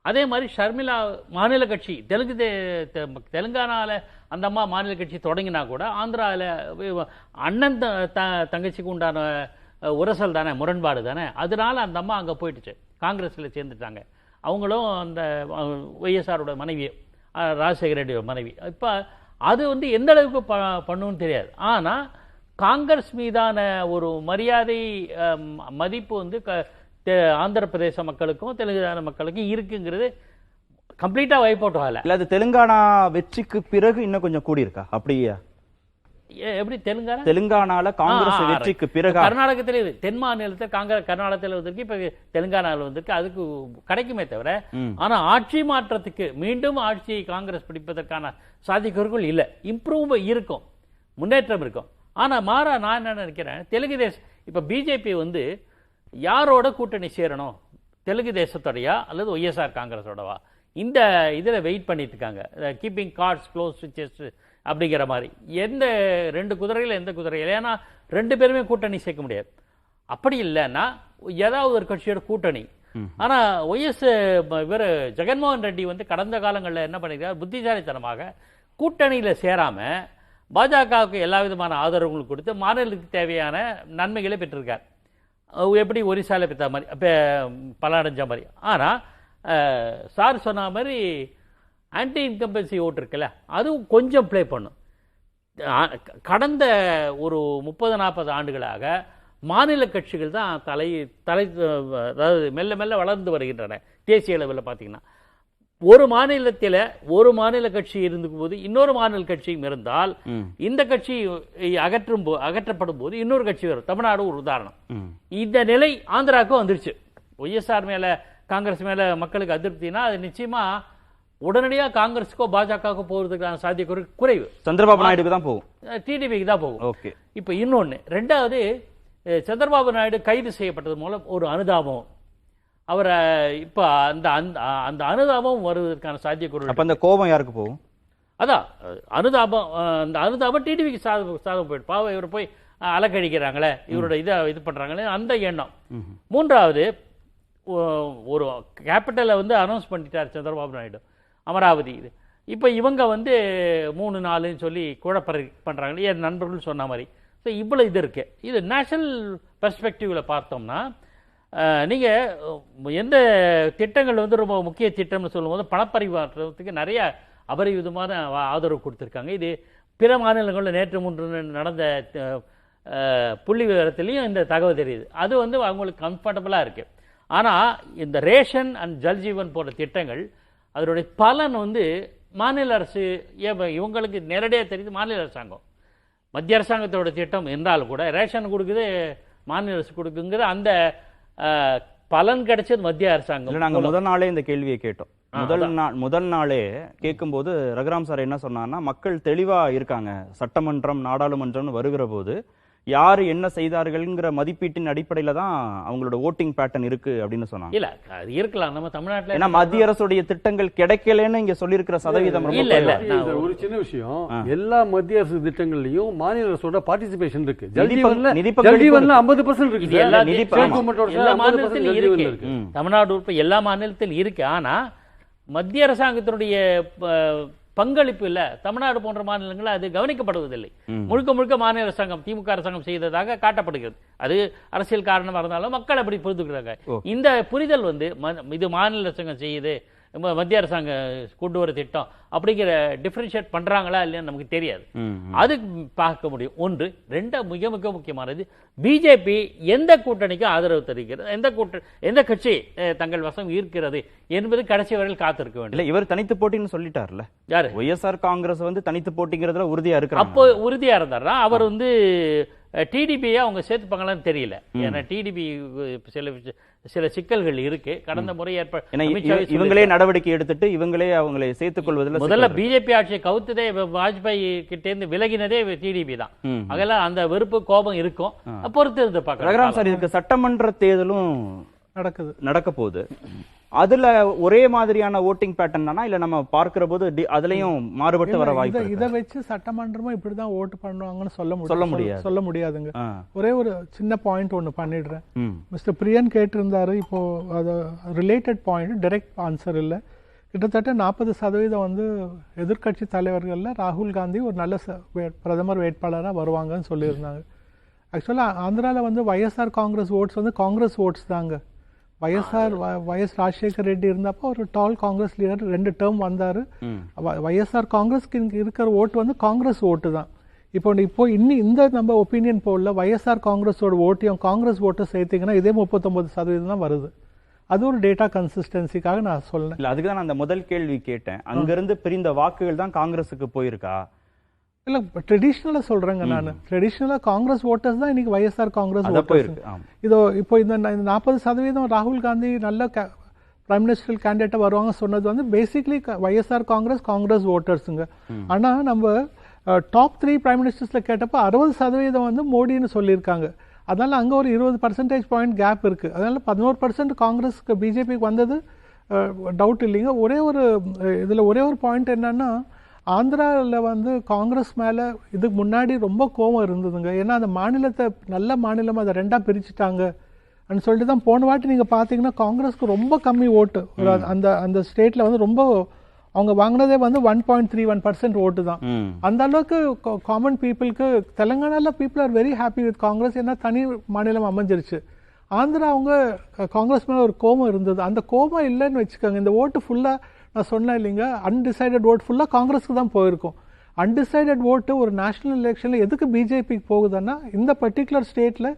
அதே மாதிரி ஷர்மிளா மாநில கட்சி தெலுங்கானால அந்த அம்மா மாநில கட்சி தொடங்கினா கூட ஆந்திராவில் அண்ணன் தங்கச்சிக்கு உண்டான உரசல் தானே, முரண்பாடு தானே, அதனால அந்த அம்மா அங்கே போயிட்டுச்சு, காங்கிரஸில் சேர்ந்துட்டாங்க. அவங்களும் அந்த ஒய்எஸ்ஆரோட மனைவி, ராஜசேகர ரெட்டியோட மனைவி. இப்போ அது வந்து எந்த அளவுக்கு பண்ணுன்னு தெரியாது. ஆனால் காங்கிரஸ் மீதான ஒரு மரியாதை மதிப்பு வந்து ஆந்திர பிரதேச மக்களுக்கும் தெலுங்கானா மக்களுக்கும் இருக்குங்கிறது கம்ப்ளீட்டா வைப் அவுட் ஆகல.
இல்ல அது தெலுங்கானா வெற்றிக்கு பிறகு இன்னும் கொஞ்சம் கூடி இருக்கா? அப்படியா?
எப்படி
தெலுங்கானால காங்கிரஸ் வெற்றிக்கு பிறகு
கர்நாடகத்திலே தென் மாநிலத்தில் கர்நாடகத்தில் வந்திருக்கு, இப்ப தெலுங்கானாவில் வந்திருக்கு, அதுக்கு கிடைக்குமே தவிர. ஆனா ஆட்சி மாற்றத்துக்கு மீண்டும் ஆட்சி காங்கிரஸ் பிடிப்பதற்கான சாத்தியக்கூறுகள் இல்லை. இம்ப்ரூவ் இருக்கும், முன்னேற்றம் இருக்கும். ஆனா மாறா நான் என்ன நினைக்கிறேன், தெலுங்கு தேசம் இப்ப பிஜேபி வந்து யாரோட கூட்டணி சேரணும், தெலுங்கு தேசத்தோடையா அல்லது ஒய்எஸ்ஆர் காங்கிரஸோடவா, இந்த இதில் வெயிட் பண்ணிட்டு இருக்காங்க. Keeping cards close to chest அப்படிங்கிற மாதிரி. எந்த ரெண்டு குதிரையில் எந்த குதிரையில், ஏன்னா ரெண்டு பேருமே கூட்டணி சேர்க்க முடியாது. அப்படி இல்லைன்னா ஏதாவது ஒரு கட்சியோட கூட்டணி. ஆனால் இவர் ஜெகன்மோகன் ரெட்டி வந்து கடந்த காலங்களில் என்ன பண்ணியிருக்காரு, புத்திசாலித்தனமாக கூட்டணியில் சேராமல் பாஜகவுக்கு எல்லா விதமான ஆதரவுகளும் கொடுத்து மாநிலத்துக்கு தேவையான நன்மைகளை பெற்றிருக்கார். எப்படி ஒரிசால பெற்ற மாதிரி பலனடைஞ்ச மாதிரி. ஆனால் சார் சொன்ன மாதிரி ஆன்டி இன்கம்பன்சி ஓட்டு இருக்குல்ல, அதுவும் கொஞ்சம் ப்ளே பண்ணும். கடந்த ஒரு 30-40 ஆண்டுகளாக மாநில கட்சிகள் தான் அதாவது மெல்ல மெல்ல வளர்ந்து வருகின்றன. தேசிய அளவில் பார்த்தீங்கன்னா ஒரு மாநில கட்சி இருக்கும் போது இன்னொரு மாநில கட்சியும் இருந்தால் இந்த கட்சி அகற்றப்படும் போது இன்னொரு கட்சி வரும். தமிழ்நாடு ஒரு உதாரணம். இந்த நிலை ஆந்திராவுக்கும் வந்துருச்சு. ஒய்எஸ்ஆர் மேல காங்கிரஸ் மேல மக்களுக்கு அதிருப்தினா அது நிச்சயமா உடனடியாக காங்கிரஸுக்கோ பாஜகவுக்கோ போகிறதுக்கான சாத்தியக்கூறு குறைவு.
சந்திரபாபு நாயுடுக்கு தான் போகும்,
டிடிபிக்கு தான் போகும். இப்போ இன்னொன்று, ரெண்டாவது, சந்திரபாபு நாயுடு கைது செய்யப்பட்டது மூலம் ஒரு அனுதாபம், அவரை இப்போ அந்த அந்த அந்த அனுதாபம் வருவதற்கான சாத்தியக்கூறு.
அப்ப அந்த கோபம் யாருக்கு போகும்?
அதான் அனுதாபம், அந்த அனுதாபம் டிடிவிக்கு சாதகம் போயிடும். பாவம் இவர் போய் அலக்கழிக்கிறாங்களே, இவரோட இது பண்ணுறாங்களே அந்த எண்ணம். மூன்றாவது, ஒரு கேபிட்டலை வந்து அனௌன்ஸ் பண்ணிட்டார் சந்திரபாபு நாயுடு, அமராவதி. இது இப்போ இவங்க வந்து 3-4ன்னு சொல்லி குழப்பறை பண்ணுறாங்களே, என் நண்பர்கள் சொன்ன மாதிரி. ஸோ இவ்வளோ இது இருக்குது. இது நேஷனல் பெர்ஸ்பெக்டிவில் பார்த்தோம்னா, நீங்கள் எந்த திட்டங்கள் வந்து ரொம்ப முக்கிய திட்டம்னு சொல்லும்போது பணப்பரிமாற்றத்துக்கு நிறைய அபரிவிதமான ஆதரவு கொடுத்துருக்காங்க. இது பிற மாநிலங்களில் நேற்று முன்று நடந்த புள்ளி விவரத்துலேயும் இந்த தகவல் தெரியுது. அது வந்து அவங்களுக்கு கம்ஃபர்டபுளாக இருக்குது. ஆனால் இந்த ரேஷன் அண்ட் ஜல்ஜீவன் போன்ற திட்டங்கள் அதனுடைய பலன் வந்து மாநில அரசு, இவங்களுக்கு நேரடியாக தெரியுது மாநில அரசாங்கம். மத்திய அரசாங்கத்தோட திட்டம் என்றாலும் கூட ரேஷன் கொடுக்குது, மாநில அரசு கொடுக்குங்கிற அந்த பலன் கிடைச்சது மத்திய அரசாங்கம்.
நாங்கள் முதல் நாளே இந்த கேள்வியை கேட்டோம். முதல் நாளே கேட்கும்போது ரகுராம் சார் என்ன சொன்னார்னா, மக்கள் தெளிவா இருக்காங்க, சட்டமன்றம் நாடாளுமன்றம்னு வருகிற போது யாரு என்ன செய்தார்கள்ங்கிற மதிப்பீட்டின் அடிப்படையில தான் அவங்களோட ஓட்டிங் பேட்டர்ன் இருக்கு அப்படின்னு சொன்னாங்க.
இல்ல அது இருக்கலாம் நம்ம தமிழ்நாட்டில்.
ஏன்னா மத்திய அரசுடைய திட்டங்கள் கிடைக்கலன்னு இங்க சொல்லியிருக்கிற சதவீதம்
இல்ல இல்ல.
ஒரு சின்ன விஷயம், எல்லா மத்திய அரசு திட்டங்கள்லயும் மாநில அரசோட பார்ட்டிசிபேஷன் இருக்கு. ஜல்ஜீவன்ல 50% இருக்கு.
எல்லா மாநிலத்திலும் இருக்கு. தமிழ்நாடு உட்பட எல்லா மாநிலத்திலும் இருக்கு. ஆனா மத்திய அரசாங்கத்தினுடைய பங்களிப்பு இல்ல. தமிழ்நாடு போன்ற மாநிலங்கள் அது கவனிக்கப்படுவதில்லை. முழுக்க முழுக்க மாநில அரசாங்கம், திமுக அரசாங்கம் செய்ததாக காட்டப்படுகிறது. அது அரசியல் காரணமாக இருந்தாலும் மக்கள் அப்படி புரிந்துக்கிறாங்க. இந்த புரிதல் வந்து இது மாநில அரசாங்கம் செய்யுது, மத்திய அரசாங்கம் கொண்டு வர திட்டம் அப்படிங்கிற டிஃபரன்ஷியேட் பண்றாங்களா இல்லையான்னு நமக்கு தெரியாது. அது பார்க்க முடியும். ஒன்று. மிக மிக முக்கியமானது, பிஜேபி எந்த கூட்டணிக்கு ஆதரவு தருகிறது, எந்த கட்சி தங்கள் வசம் ஈர்க்கிறது என்பது கடைசி வரையில் காத்திருக்க வேண்டும்.
இவர் தனித்து போட்டின்னு சொல்லிட்டார்ல.
யாரு?
ஒய்எஸ்ஆர் காங்கிரஸ் வந்து தனித்து போட்டிங்கிறதுல உறுதியா இருக்கு.
அப்போ உறுதியா இருந்தாரா? அவர் வந்து டிடிபியை அவங்க சேர்த்துப்பாங்களான்னு தெரியல. ஏன்னா டிடிபி சில சிக்கல்கள் இருக்கு. கடந்த முறை
இவங்களே நடவடிக்கை எடுத்துட்டு இவங்களே அவங்களை சேர்த்துக் கொள்வதில்
முதல்ல பிஜேபி ஆட்சியை கவுத்ததே, வாஜ்பாய் கிட்ட இருந்து விலகினதே டிடிபி தான். அதெல்லாம் அந்த வெறுப்பு கோபம் இருக்கும். பொறுத்து இருந்து பார்க்கலாம்.
ரகுராம் சார், இதுக்கு சட்டமன்ற தேர்தலும் நடக்க போகுது. அதுல ஒரே மாதிரியான ஓட்டிங் பேட்டர்ன் தானா, இல்ல நம்ம பார்க்கிற போது அதுலயும் மாறுபட்டு வர வாய்ப்பு?
இதை வச்சு சட்டமன்றமும் இப்படிதான் ஓட்டு பண்ணுவாங்கன்னு சொல்ல முடியாதுங்க. ஒரே ஒரு சின்ன பாயிண்ட் ஒண்ணு பண்ணிடுறேன். மிஸ்டர் பிரியன் கேட்டிருந்தாரு, இப்போ அது ரிலேட்டட் பாயிண்ட், டைரக்ட் ஆன்சர் இல்ல. கிட்டத்தட்ட 40% வந்து எதிர்கட்சி தலைவர்கள்ல ராகுல் காந்தி ஒரு நல்ல பிரதமர் வேட்பாளராக வருவாங்கன்னு சொல்லியிருந்தாங்க. ஆக்சுவலா ஆந்திரால வந்து YSR காங்கிரஸ் ஓட்ஸ் வந்து காங்கிரஸ் ஓட்ஸ் தாங்க. YS ராஜசேகர் ரெட்டி இருந்தப்போ ஒரு டால் காங்கிரஸ் லீடர் 2 டேர்ம் வந்தாரு. YSR காங்கிரஸ்க்கு இருக்கிற ஓட்டு வந்து காங்கிரஸ் ஓட்டு தான். இப்போ இந்த நம்ம ஒப்பீனியன் போல YSR காங்கிரஸோட ஓட்டையும் காங்கிரஸ் ஓட்டை சேர்த்தீங்கன்னா இதே 39% தான் வருது. அது ஒரு டேட்டா கன்சிஸ்டன்சிக்காக நான் சொல்றேன்.
இல்ல, அதுக்கு தான் நான் அந்த முதல் கேள்வி கேட்டேன். அங்கிருந்து பிரிந்த வாக்குகள் தான் காங்கிரஸுக்கு போயிருக்கா?
இல்ல, ட்ரெடிஷ்னலா சொல்றேங்க. நான் ட்ரெடிஷ்னலா காங்கிரஸ் ஓட்டர்ஸ் தான் இன்னைக்கு YSR காங்கிரஸ் ஓட்டர்ஸ். இப்போ இந்த 40% ராகுல் காந்தி நல்ல பிரைம் மினிஸ்டர் கேண்டிடேட்டா வருவாங்க சொன்னது வந்து பேசிக்லி YSR காங்கிரஸ் ஓட்டர்ஸுங்க. ஆனா நம்ம டாப் 3 பிரைம் மினிஸ்டர்ஸ்ல கேட்டப்ப 60% வந்து மோடின்னு சொல்லியிருக்காங்க. அதனால அங்க ஒரு 20% பாயிண்ட் கேப் இருக்கு. அதனால 11% காங்கிரஸ்க்கு பிஜேபிக்கு வந்தது டவுட் இல்லைங்க. ஒரே ஒரு பாயிண்ட் என்னன்னா, ஆந்திராவில் வந்து காங்கிரஸ் மேலே இதுக்கு முன்னாடி ரொம்ப கோபம் இருந்ததுங்க. ஏன்னா அந்த மாநிலத்தை நல்ல மாநிலமாக அதை 2ஆக பிரிச்சுட்டாங்க அப்படின்னு சொல்லிட்டு தான் போன வாட்டி நீங்கள் பார்த்தீங்கன்னா காங்கிரஸ்க்கு ரொம்ப கம்மி ஓட்டு. அந்த ஸ்டேட்டில் வந்து ரொம்ப அவங்க வாங்கினதே வந்து 1.31% ஓட்டு தான். அந்த அளவுக்கு காமன் பீப்புளுக்கு தெலுங்கானால people are very happy with Congress. ஏன்னா தனி மாநிலம் அமைஞ்சிருச்சு. ஆந்திரா அவங்க காங்கிரஸ் மேலே ஒரு கோபம் இருந்தது. அந்த கோபம் இல்லைன்னு வச்சுக்கோங்க, இந்த ஓட்டு ஃபுல்லாக நான் சொன்னேன் இல்லைங்க, அன்டிசைடட் ஓட் ஃபுல்லாக காங்கிரஸ்க்கு தான் போயிருக்கும். அன்டிசைடட் ஓட்டு ஒரு நேஷனல் எலெக்ஷனில் எதுக்கு பிஜேபிக்கு போகுதுன்னா, இந்த பர்டிகுலர் ஸ்டேட்டில்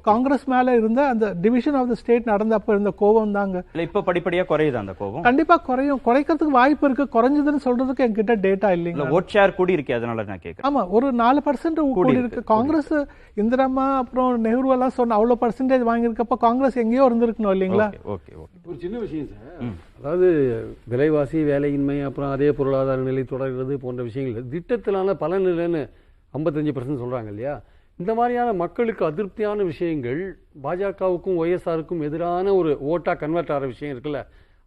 காங்கிரஸ் மேலே இருந்த அந்த டிவிஷன் ஆஃப் த ஸ்டேட் நடந்தப்போ இருந்த கோபம் தாங்க.
இப்போ படிப்படியாக குறையுது அந்த கோபம்?
கண்டிப்பாக குறைக்கிறதுக்கு வாய்ப்பு இருக்கு. குறைஞ்சதுன்னு சொல்றதுக்கு என்கிட்ட டேட்டா இல்லைங்க.
ஓட் ஷேர் கூடி இருக்கு, அதனால நான் கேட்குறேன்.
ஆமா, ஒரு 4% கூடி இருக்கு. காங்கிரஸ் இந்திரம்மா அப்புறம் நெஹ்ரு எல்லாம் சொன்ன அவ்வளோ பர்சன்டேஜ் வாங்கியிருக்கப்ப காங்கிரஸ் எங்கேயோ இருந்திருக்கணும் இல்லைங்களா?
ஒரு சின்ன விஷயம் சார், அதாவது விலைவாசி, வேலையின்மை, அப்புறம் அதே பொருளாதார நிலை தொடர்கிறது போன்ற விஷயங்கள் திட்டத்திலான பலன் இல்லைன்னு 55% சொல்றாங்க இல்லையா? இந்த மாதிரியான மக்களுக்கு அதிருப்தியான விஷயங்கள் பாஜகவுக்கும் ஒய்எஸ்ஆருக்கும் எதிரான ஒரு ஓட்டாக கன்வெர்ட் ஆகிற விஷயம் இருக்குல்ல,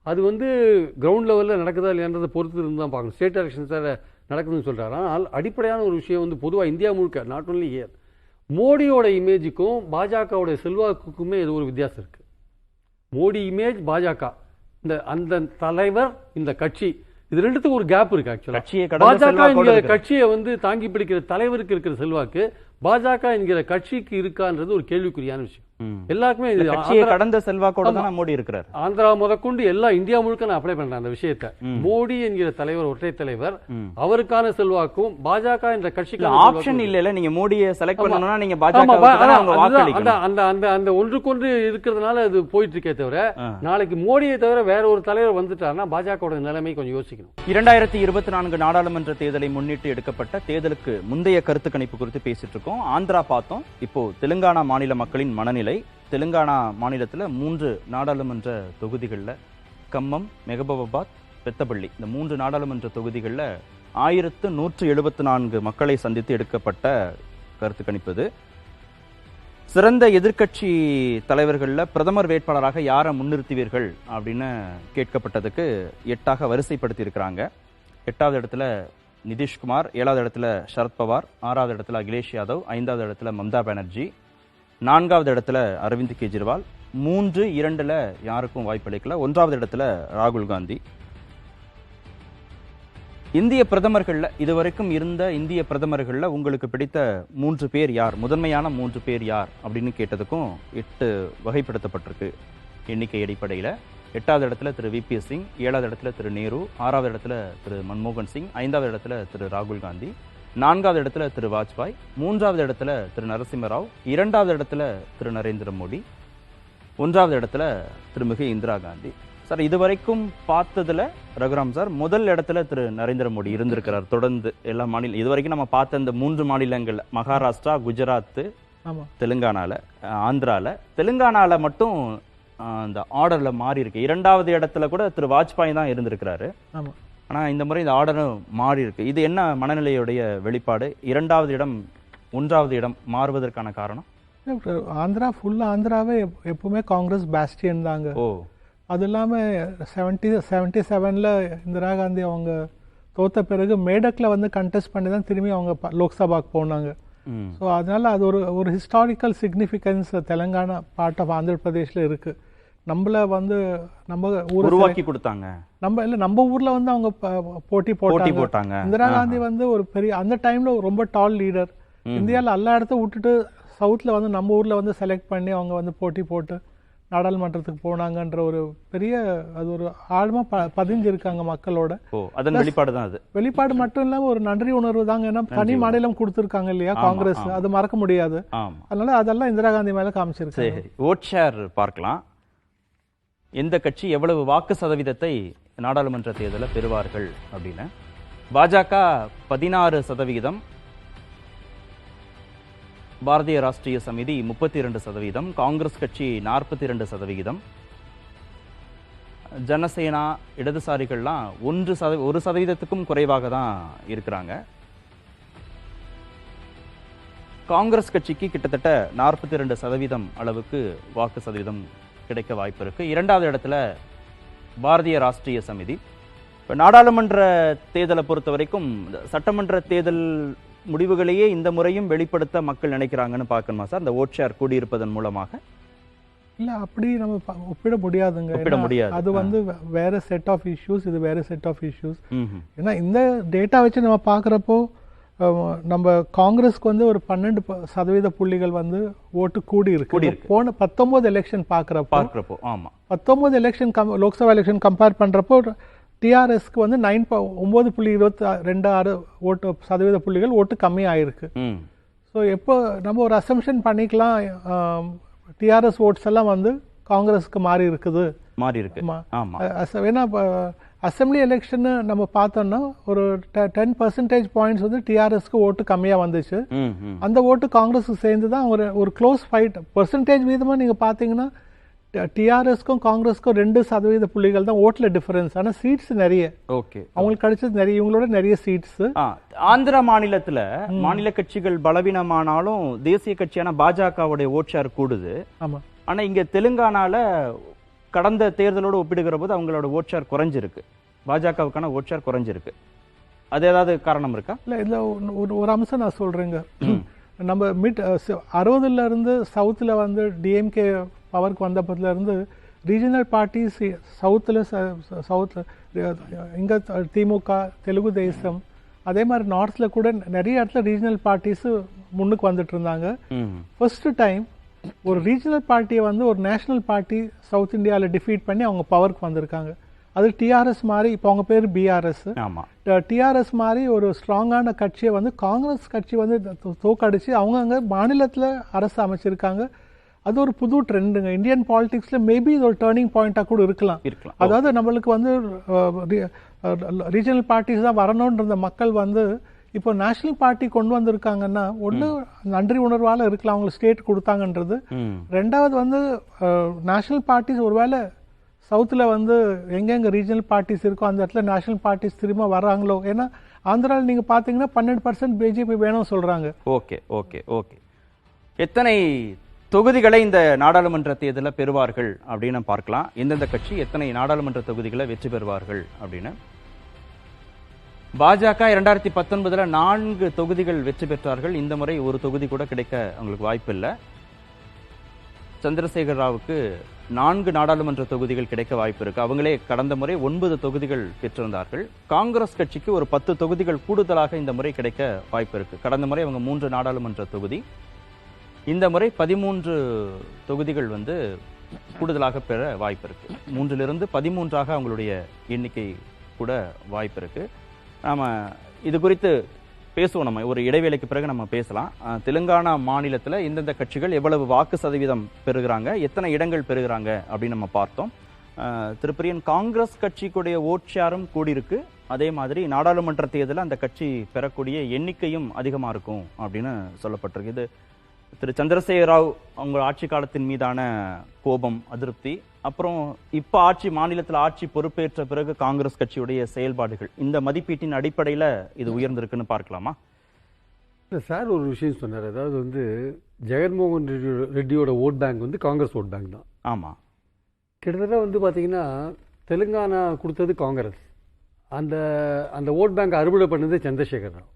அது வந்து கிரவுண்ட் லெவலில் நடக்குதா இல்லைன்றதை பொறுத்து இருந்து தான் பார்க்கணும். ஸ்டேட் எலெக்ஷன்ஸில் நடக்குதுன்னு சொல்கிறாரு. ஆனால் அடிப்படையான ஒரு விஷயம் வந்து பொதுவாக இந்தியா முழுக்க, நாட் ஒன்லி ஹியர், மோடியோட இமேஜுக்கும் பாஜகவோட செல்வாக்குக்குமே இது ஒரு வித்தியாசம் இருக்குது. மோடி இமேஜ், பாஜக, அந்த தலைவர், இந்த கட்சி, இது ரெண்டுத்துக்கும் ஒரு கேப் இருக்கு. ஆக்சுவலா பாஜக என்கிற கட்சியை வந்து தாங்கி பிடிக்கிற தலைவருக்கு இருக்கிற செல்வாக்கு பாஜக என்கிற கட்சிக்கு இருக்கான்றது ஒரு கேள்விக்குறியான விஷயம். எல்லாருக்குமே
கடந்த செல்வாக்கோட தான் மோடி இருக்கிறார்.
ஆந்திரா முதற்கொண்டு எல்லா இந்தியா முழுக்க நான் அப்ளை பண்றேன் அந்த விஷயத்தை. மோடி என்கிற தலைவர், ஒற்றை தலைவர், அவருக்கான செல்வாக்கும் பாஜக என்ற கட்சிக்கு
ஆப்ஷன் இல்ல. நீங்க மோடியை செலக்ட் பண்ணனும்னா நீங்க பாஜக
அந்த ஒன்றுக்கொன்று இருக்கிறதுனால அது போயிட்டு இருக்கே தவிர, நாளைக்கு மோடியை தவிர வேற ஒரு தலைவர் வந்துட்டாருன்னா பாஜகவோட நிலைமை கொஞ்சம் யோசிக்கணும்.
2024 நாடாளுமன்ற தேர்தலை முன்னிட்டு எடுக்கப்பட்ட தேர்தலுக்கு முந்தைய கருத்து கணிப்பு குறித்து பேசிட்டு இருக்கோம். ஆந்திரா பார்த்தோம். இப்போ தெலுங்கானா மாநில மக்களின் மனநிலை. தெலுங்கானா மாநிலத்தில் 3 நாடாளுமன்ற தொகுதிகளில் கம்மம், மெகபூபாபாத், பெத்தபள்ளி, இந்த 3 நாடாளுமன்ற தொகுதிகளில் 1174 மக்களை சந்தித்து எடுக்கப்பட்ட கருத்து கணிப்பது. சிறந்த எதிர்க்கட்சி தலைவர்களில் பிரதமர் வேட்பாளராக யாரை முன்னிறுத்துவீர்கள் அப்படின்னு கேட்கப்பட்டதுக்கு 8ஆக வரிசைப்படுத்தி இருக்கிறாங்க. 8வது இடத்துல நிதிஷ்குமார், 7வது இடத்துல சரத்பவார், 6வது இடத்துல அகிலேஷ் யாதவ், 5வது இடத்துல மம்தா பானர்ஜி, 4வது இடத்துல அரவிந்த் கெஜ்ரிவால், 3, 2ல யாருக்கும் வாய்ப்பளிக்கல, 1வது இடத்துல ராகுல் காந்தி. இந்திய பிரதமர்கள்ல இதுவரைக்கும் இருந்த இந்திய பிரதமர்கள்ல உங்களுக்கு பிடித்த 3 பேர் யார், முதன்மையான 3 பேர் யார் அப்படின்னு கேட்டதுக்கும் 8 வகைப்படுத்தப்பட்டிருக்கு எண்ணிக்கை அடிப்படையில். 8வது இடத்துல திரு VP சிங், 7வது இடத்துல திரு நேரு, 6வது இடத்துல திரு மன்மோகன் சிங், 5வது இடத்துல திரு ராகுல் காந்தி, 4வது இடத்துல திரு வாஜ்பாய், 3வது இடத்துல திரு நரசிம்மராவ், 2வது இடத்துல திரு நரேந்திர மோடி, 1வது இடத்துல திருமிகு இந்திரா காந்தி. சார், இதுவரைக்கும் பார்த்ததுல ரகுராம் சார் முதல் இடத்துல திரு நரேந்திர மோடி இருந்திருக்கிறார் தொடர்ந்து எல்லா மாநிலம். இதுவரைக்கும் நம்ம பார்த்த இந்த 3 மாநிலங்கள்ல மகாராஷ்டிரா, குஜராத், தெலுங்கானால, ஆந்திரால, தெலுங்கானால மட்டும் அந்த ஆர்டர்ல மாறி இருக்கு. 2வது இடத்துல கூட திரு வாஜ்பாய் தான் இருந்திருக்கிறாரு. ஆனா இந்த முறை இந்த ஆர்டரும் மாறி இருக்கு. இது என்ன மனநிலையுடைய வெளிப்பாடு? 2வது இடம் 1வது இடம் மாறுவதற்கான காரணம்?
ஆந்திரா ஃபுல்லா ஆந்திராவே எப்பவுமே காங்கிரஸ் பாஸ்டியன் தாங்க. அது இல்லாமல் 77ல் இந்திரா காந்தி அவங்க தோத்த பிறகு மேடக்கில் வந்து கண்டெஸ்ட் பண்ணி தான் திரும்பி அவங்க லோக்சபாக்கு போனாங்க. ஸோ அதனால அது ஒரு historical significance Telangana part of Andhra பிரதேஷில் இருக்கு. நம்மள வந்து நம்ம ஊர்
உருவாக்கி கொடுத்தாங்க.
நம்ம ஊர்ல வந்து அவங்க போட்டி போட்டாங்க. இந்திரா காந்தி வந்து ஒரு பெரிய அந்த டைம்ல ரொம்ப டால் லீடர். இந்தியாவில் எல்லா இடத்த விட்டுட்டு சவுத்தில் வந்து நம்ம ஊர்ல வந்து செலக்ட் பண்ணி அவங்க வந்து போட்டி போட்டு நாடாளுமன்றத்துக்கு போனாங்கன்ற ஒரு பெரிய அது ஒரு ஆழமா பதிஞ்சிருக்காங்க மக்களோட.
அதன் வெளிப்பாடு தான் அது.
வெளிப்பாடு மட்டும் இல்லாம ஒரு நன்றி உணர்வு தாங்க. ஏன்னா தனி மாநிலம் கொடுத்துருக்காங்க இல்லையா காங்கிரஸ், அது மறக்க முடியாது. அதனால அதெல்லாம் இந்திரா காந்தி மேல காமிச்சிருக்காங்க.
ஓட் ஷேர் பார்க்கலாம். எந்த கட்சி எவ்வளவு வாக்கு சதவீதத்தை நாடாளுமன்ற தேர்தலில் பெறுவார்கள் அப்படின்னு. பாஜக 16%, பாரதிய ராஷ்டிரிய சமிதி 32%, காங்கிரஸ் கட்சி 42%, ஜனசேனா, இடதுசாரிகள்லாம் 1% குறைவாக தான் இருக்கிறாங்க. காங்கிரஸ் கட்சிக்கு கிட்டத்தட்ட 42% அளவுக்கு வாக்கு சதவீதம் கிடைக்க வாய்ப்பு இருக்கு. 2வது இடத்துல பாரதிய ராஷ்டிரிய சமிதி. இப்போ நாடாளுமன்ற தேர்தலை பொறுத்த வரைக்கும் சட்டமன்ற தேர்தல் முடிவுகளையே இந்த முறையும் வெளிப்படுத்த மக்கள் நினைக்கிறாங்கன்னு பார்க்கணுமா சார், இந்த ஓட் ஷேர் கூடியிருப்பதன் மூலமாக?
இல்ல, அப்படி நம்ம ஒப்பிட முடியாதுங்க. அது வந்து வேற செட் ஆஃப் இஷ்யூஸ், இது வேற செட் ஆஃப் இஷ்யூஸ். ஏன்னா இந்த டேட்டா வச்சு நம்ம பார்க்குறப்போ நம்ம காங்கிரஸ்க்கு வந்து ஒரு 12% புள்ளிகள் வந்து ஓட்டு கூடி இருக்கு. போன 19 எலெக்ஷன் பார்க்குறப்போ 19 எலெக்ஷன் லோக்சபா எலெக்ஷன் கம்பேர் பண்றப்போ டிஆர்எஸ்க்கு வந்து 9.2226 ஓட்டு சதவீத புள்ளிகள் ஓட்டு கம்மி ஆயிருக்கு. ஸோ எப்போ நம்ம ஒரு அசம்ஷன் பண்ணிக்கலாம், டிஆர்எஸ் ஓட்ஸ் எல்லாம் வந்து காங்கிரஸ்க்கு மாறி இருக்கு. ஏன்னா அசம்பிளி எலெக்ஷன் நம்ம பார்த்தோம்னா ஒரு 10% பாயிண்ட்ஸ் வந்து டிஆர்எஸ்க்கு ஓட்டு கம்மியாக வந்துச்சு. அந்த ஓட்டு காங்கிரஸுக்கு சேர்ந்து தான் ஒரு க்ளோஸ் ஃபைட். பெர்சன்டேஜ் வீதமாக நீங்கள் பார்த்தீங்கன்னா டிஆர்எஸ்க்கும் காங்கிரஸ்க்கும் 2% புள்ளிகள் தான் ஓட்டில் டிஃபரன்ஸ். ஆனால் சீட்ஸ் நிறைய,
ஓகே,
அவங்களுக்கு கிடைச்சது நிறைய, இவங்களோட நிறைய சீட்ஸ்.
ஆந்திரா மாநிலத்துல மாநில கட்சிகள் பலவீனமானாலும் தேசிய கட்சியான பாஜகவுடைய ஓட் ஷேர் கூடுது.
ஆமா.
ஆனா இங்க தெலுங்கானால கடந்த தேர்தலோடு ஒப்பிடுகிற போது அவங்களோட ஓட் ஷேர் குறைஞ்சிருக்கு, பாஜகவுக்கான ஓட் ஷேர் குறைஞ்சிருக்கு. அது ஏதாவது காரணம் இருக்கா?
இல்லை, இதில் ஒரு அம்சம் நான் சொல்கிறேங்க. நம்ம 60ல இருந்து சவுத்தில் வந்து டிஎம்கே பவருக்கு வந்தப்பதுலேருந்து ரீஜனல் பார்ட்டிஸ் சவுத்தில் இங்கே திமுக, தெலுங்கு தேசம், அதே மாதிரி நார்த்தில் கூட நிறைய இடத்துல ரீஜனல் பார்ட்டிஸு முன்னுக்கு வந்துட்டு இருந்தாங்க. ஃபர்ஸ்ட் டைம் ஒரு ரீஜனல் பார்ட்டியை வந்து ஒரு நேஷனல் பார்ட்டி சவுத் இந்தியாவில் டிஃபீட் பண்ணி அவங்க பவருக்கு வந்திருக்காங்க. அது டிஆர்எஸ் மாதிரி, இப்போ அவங்க பேர் பிஆர்எஸ். டிஆர்எஸ் மாதிரி ஒரு ஸ்ட்ராங்கான கட்சியை வந்து காங்கிரஸ் கட்சி வந்து தோக்கடிச்சு அவங்க அங்கே மாநிலத்தில் அரசு அமைச்சிருக்காங்க. அது ஒரு புது ட்ரெண்டுங்க இந்தியன் பாலிடிக்ஸில். மேபி இது ஒரு டேர்னிங் பாயிண்டாக கூட இருக்கலாம். அதாவது நம்மளுக்கு வந்து ரீஜனல் பார்ட்டிஸ் தான் வரணுன்ற மக்கள் வந்து இப்போ நேஷனல் பார்ட்டி கொண்டு வந்திருக்காங்கன்னா ஒன்று நன்றி உணர்வால் இருக்கலாம், அவங்களுக்கு ஸ்டேட் கொடுத்தாங்கன்றது. ரெண்டாவது வந்து நேஷனல் பார்ட்டிஸ் ஒருவேளை சவுத்தில் வந்து எங்கெங்கே ரீஜனல் பார்ட்டிஸ் இருக்கோ அந்த இடத்துல நேஷனல் பார்ட்டிஸ் திரும்ப வர்றாங்களோ. ஏன்னா ஆந்திராவில் நீங்கள் பார்த்தீங்கன்னா 12% பிஜேபி வேணும்னு சொல்கிறாங்க.
Okay okay okay. எத்தனை தொகுதிகளை இந்த நாடாளுமன்ற தேர்தலில் பெறுவார்கள் அப்படின்னு பார்க்கலாம். எந்தெந்த கட்சி எத்தனை நாடாளுமன்ற தொகுதிகளை வெற்றி பெறுவார்கள் அப்படின்னு. பாஜக 2019 4 தொகுதிகள் வெற்றி பெற்றார்கள். இந்த முறை ஒரு தொகுதி கூட கிடைக்க அவங்களுக்கு வாய்ப்பு இல்லை. சந்திரசேகர் ராவுக்கு 4 நாடாளுமன்ற தொகுதிகள் கிடைக்க வாய்ப்பு இருக்கு. அவங்களே கடந்த முறை 9 தொகுதிகள் பெற்றிருந்தார்கள். காங்கிரஸ் கட்சிக்கு ஒரு 10 தொகுதிகள் கூடுதலாக இந்த முறை கிடைக்க வாய்ப்பு இருக்கு. கடந்த முறை அவங்க 3 நாடாளுமன்ற தொகுதி, இந்த முறை 13 தொகுதிகள் வந்து கூடுதலாக பெற வாய்ப்பு இருக்கு. 3லிருந்து 13ஆக அவங்களுடைய எண்ணிக்கை கூட வாய்ப்பு இருக்கு. நாம இது குறித்து பேசுவோம். நம்ம ஒரு இடைவேளைக்கு பிறகு நம்ம பேசலாம். தெலுங்கானா மாநிலத்தில் எந்தெந்த கட்சிகள் எவ்வளவு வாக்கு சதவீதம் பெறுகிறாங்க, எத்தனை இடங்கள் பெறுகிறாங்க அப்படின்னு நம்ம பார்த்தோம். திருப்பிரியன், காங்கிரஸ் கட்சிக்குடைய ஓட் ஷேரும் கூடியிருக்கு. அதே மாதிரி நாடாளுமன்ற தேர்தலில் அந்த கட்சி பெறக்கூடிய எண்ணிக்கையும் அதிகமாக இருக்கும் அப்படின்னு சொல்லப்பட்டிருக்கு. இது திரு சந்திரசேகர ராவ் அவங்க ஆட்சி காலத்தின் மீதான கோபம், அதிருப்தி, அப்புறம் இப்போ மாநிலத்தில் ஆட்சி பொறுப்பேற்ற பிறகு காங்கிரஸ் கட்சியுடைய செயல்பாடுகள், இந்த மதிப்பீட்டின் அடிப்படையில் இது உயர்ந்திருக்குன்னு பார்க்கலாமா?
இல்லை சார், ஒரு விஷயம் சொன்னார். அதாவது வந்து ஜெகன்மோகன் ரெட்டியோட ஓட் பேங்க் வந்து காங்கிரஸ் ஓட் பேங்க் தான்.
ஆமாம்.
கிட்டத்தட்ட வந்து பார்த்தீங்கன்னா தெலுங்கானா கொடுத்தது காங்கிரஸ், அந்த அந்த ஓட் பேங்க் அறுவடை பண்ணது சந்திரசேகர் ராவ்.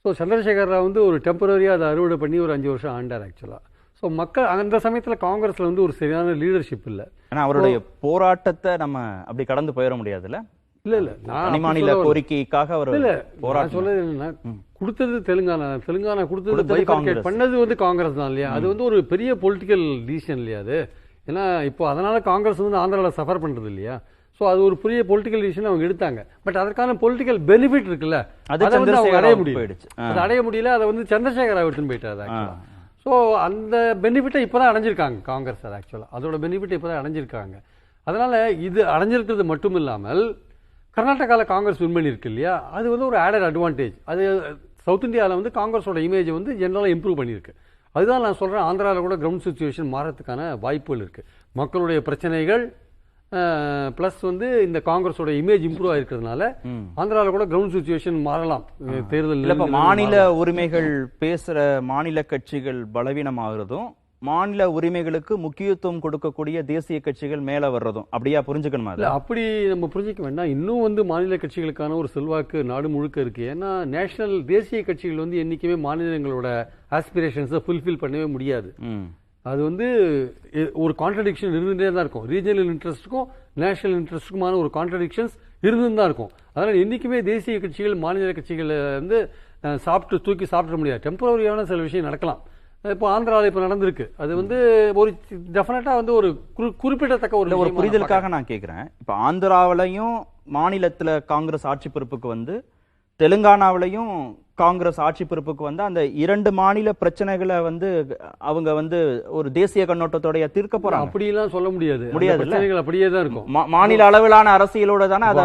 ஸோ சந்திரசேகர் ராவ் வந்து ஒரு டெம்பரரியாக அதை அறுவடை பண்ணி ஒரு 5 வருஷம் ஆண்டார் ஆக்சுவலாக. ஸோ மக்கள் அந்த சமயத்தில் காங்கிரஸில் வந்து ஒரு சரியான லீடர்ஷிப் இல்லை.
ஆனால் அவருடைய போராட்டத்தை நம்ம அப்படி கடந்து போயிட முடியாதுல்ல.
இல்லை
மாநில கோரிக்கைக்காக அவர்
போராட்டம் சொல்றது என்னன்னா, கொடுத்தது தெலுங்கானா கொடுத்தது பண்ணது வந்து காங்கிரஸ் தான் இல்லையா. அது வந்து ஒரு பெரிய பொலிட்டிக்கல் டிசிஷன் இல்லையா அது. ஏன்னா இப்போ அதனால காங்கிரஸ் வந்து ஆந்திராவில் சஃபர் பண்ணுறது இல்லையா. ஸோ அது ஒரு பெரிய பொலிட்டிக்கல் டிசிஷன் அவங்க எடுத்தாங்க. பட் அதற்கான பொலிட்டிக்கல் பெனிஃபிட் இருக்குல்ல, அதை வந்து அவங்க அடைய முடியல. அது அடைய முடியல, அதை வந்து சந்திரசேகர் ராவ் எடுத்துன்னு போயிட்டாரு. ஸோ அந்த பெனிஃபிட்டை இப்போ தான் அடைஞ்சிருக்காங்க காங்கிரஸ் சார். ஆக்சுவலாக அதோட பெனிஃபிட்டை இப்போ தான் அடைஞ்சிருக்காங்க. அதனால் இது அடைஞ்சிருக்கிறது மட்டும் இல்லாமல் கர்நாடகாவில் காங்கிரஸ் வின் பண்ணியிருக்கு இல்லையா, அது வந்து ஒரு ஆடட் அட்வான்டேஜ். அது சவுத் இந்தியாவில் வந்து காங்கிரஸோட இமேஜை வந்து ஜென்ரலாக இம்ப்ரூவ் பண்ணியிருக்கு. அதுதான் நான் சொல்கிறேன், ஆந்திராவில் கூட கிரவுண்ட் சிச்சுவேஷன் மாறத்துக்கான வாய்ப்புகள் இருக்குது. மக்களுடைய பிரச்சனைகள் பிளஸ் வந்து இந்த காங்கிரஸோட இமேஜ் இம்ப்ரூவ் ஆயிருக்கிறதுனால ஆந்திராவில் கூட கிரவுண்ட் சிச்சுவேஷன் மாறலாம். தேர்தல்
மாநில உரிமைகள் பேசுற மாநில கட்சிகள் பலவீனமாகிறதும், மாநில உரிமைகளுக்கு முக்கியத்துவம் கொடுக்கக்கூடிய தேசிய கட்சிகள் மேல வர்றதும் அப்படியா புரிஞ்சுக்கணுமா?
இல்லை, அப்படி நம்ம புரிஞ்சிக்க வேண்டாம். இன்னும் வந்து மாநில கட்சிகளுக்கான ஒரு செல்வாக்கு நாடு முழுக்க இருக்கு. ஏன்னா நேஷனல் தேசிய கட்சிகள் வந்து என்னைக்குமே மாநிலங்களோட ஆஸ்பிரேஷன்ஸை ஃபுல்ஃபில் பண்ணவே முடியாது. அது வந்து ஒரு கான்ட்ரடிக்ஷன் இருந்துகிட்டே தான் இருக்கும். ரீஜனல் இன்ட்ரெஸ்ட்டுக்கும் நேஷனல் இன்ட்ரெஸ்ட்டுக்குமான ஒரு கான்ட்ரடிக்ஷன்ஸ் இருந்துன்னு தான் இருக்கும். அதனால் என்றைக்குமே தேசிய கட்சிகள் மாநில கட்சிகளை வந்து தூக்கி சாப்பிட முடியாது. டெம்பரரியான சில விஷயம் நடக்கலாம். இப்போ ஆந்திராவில் இப்போ நடந்திருக்கு. அது வந்து ஒரு டெஃபினட்டாக வந்து ஒரு குறிப்பிடத்தக்க ஒரு
புரிதலுக்காக நான் கேட்குறேன். இப்போ ஆந்திராவிலையும் மாநிலத்தில் காங்கிரஸ் ஆட்சி பொறுப்புக்கு வந்து தெலுங்கானாவிலையும் காங்கிரஸ் ஆட்சி பொறுப்புக்கு வந்து அந்த 2 மாநில பிரச்சனைகளை வந்து அவங்க வந்து ஒரு தேசிய கண்ணோட்டத்தோட தீர்க்க போறாங்க.
அப்படிலாம் சொல்ல முடியாது.
முடியாது.
பிரச்சனைகள் அப்படியே தான் இருக்கும்.
மாநில அளவிலான அரசியலோட தானே அது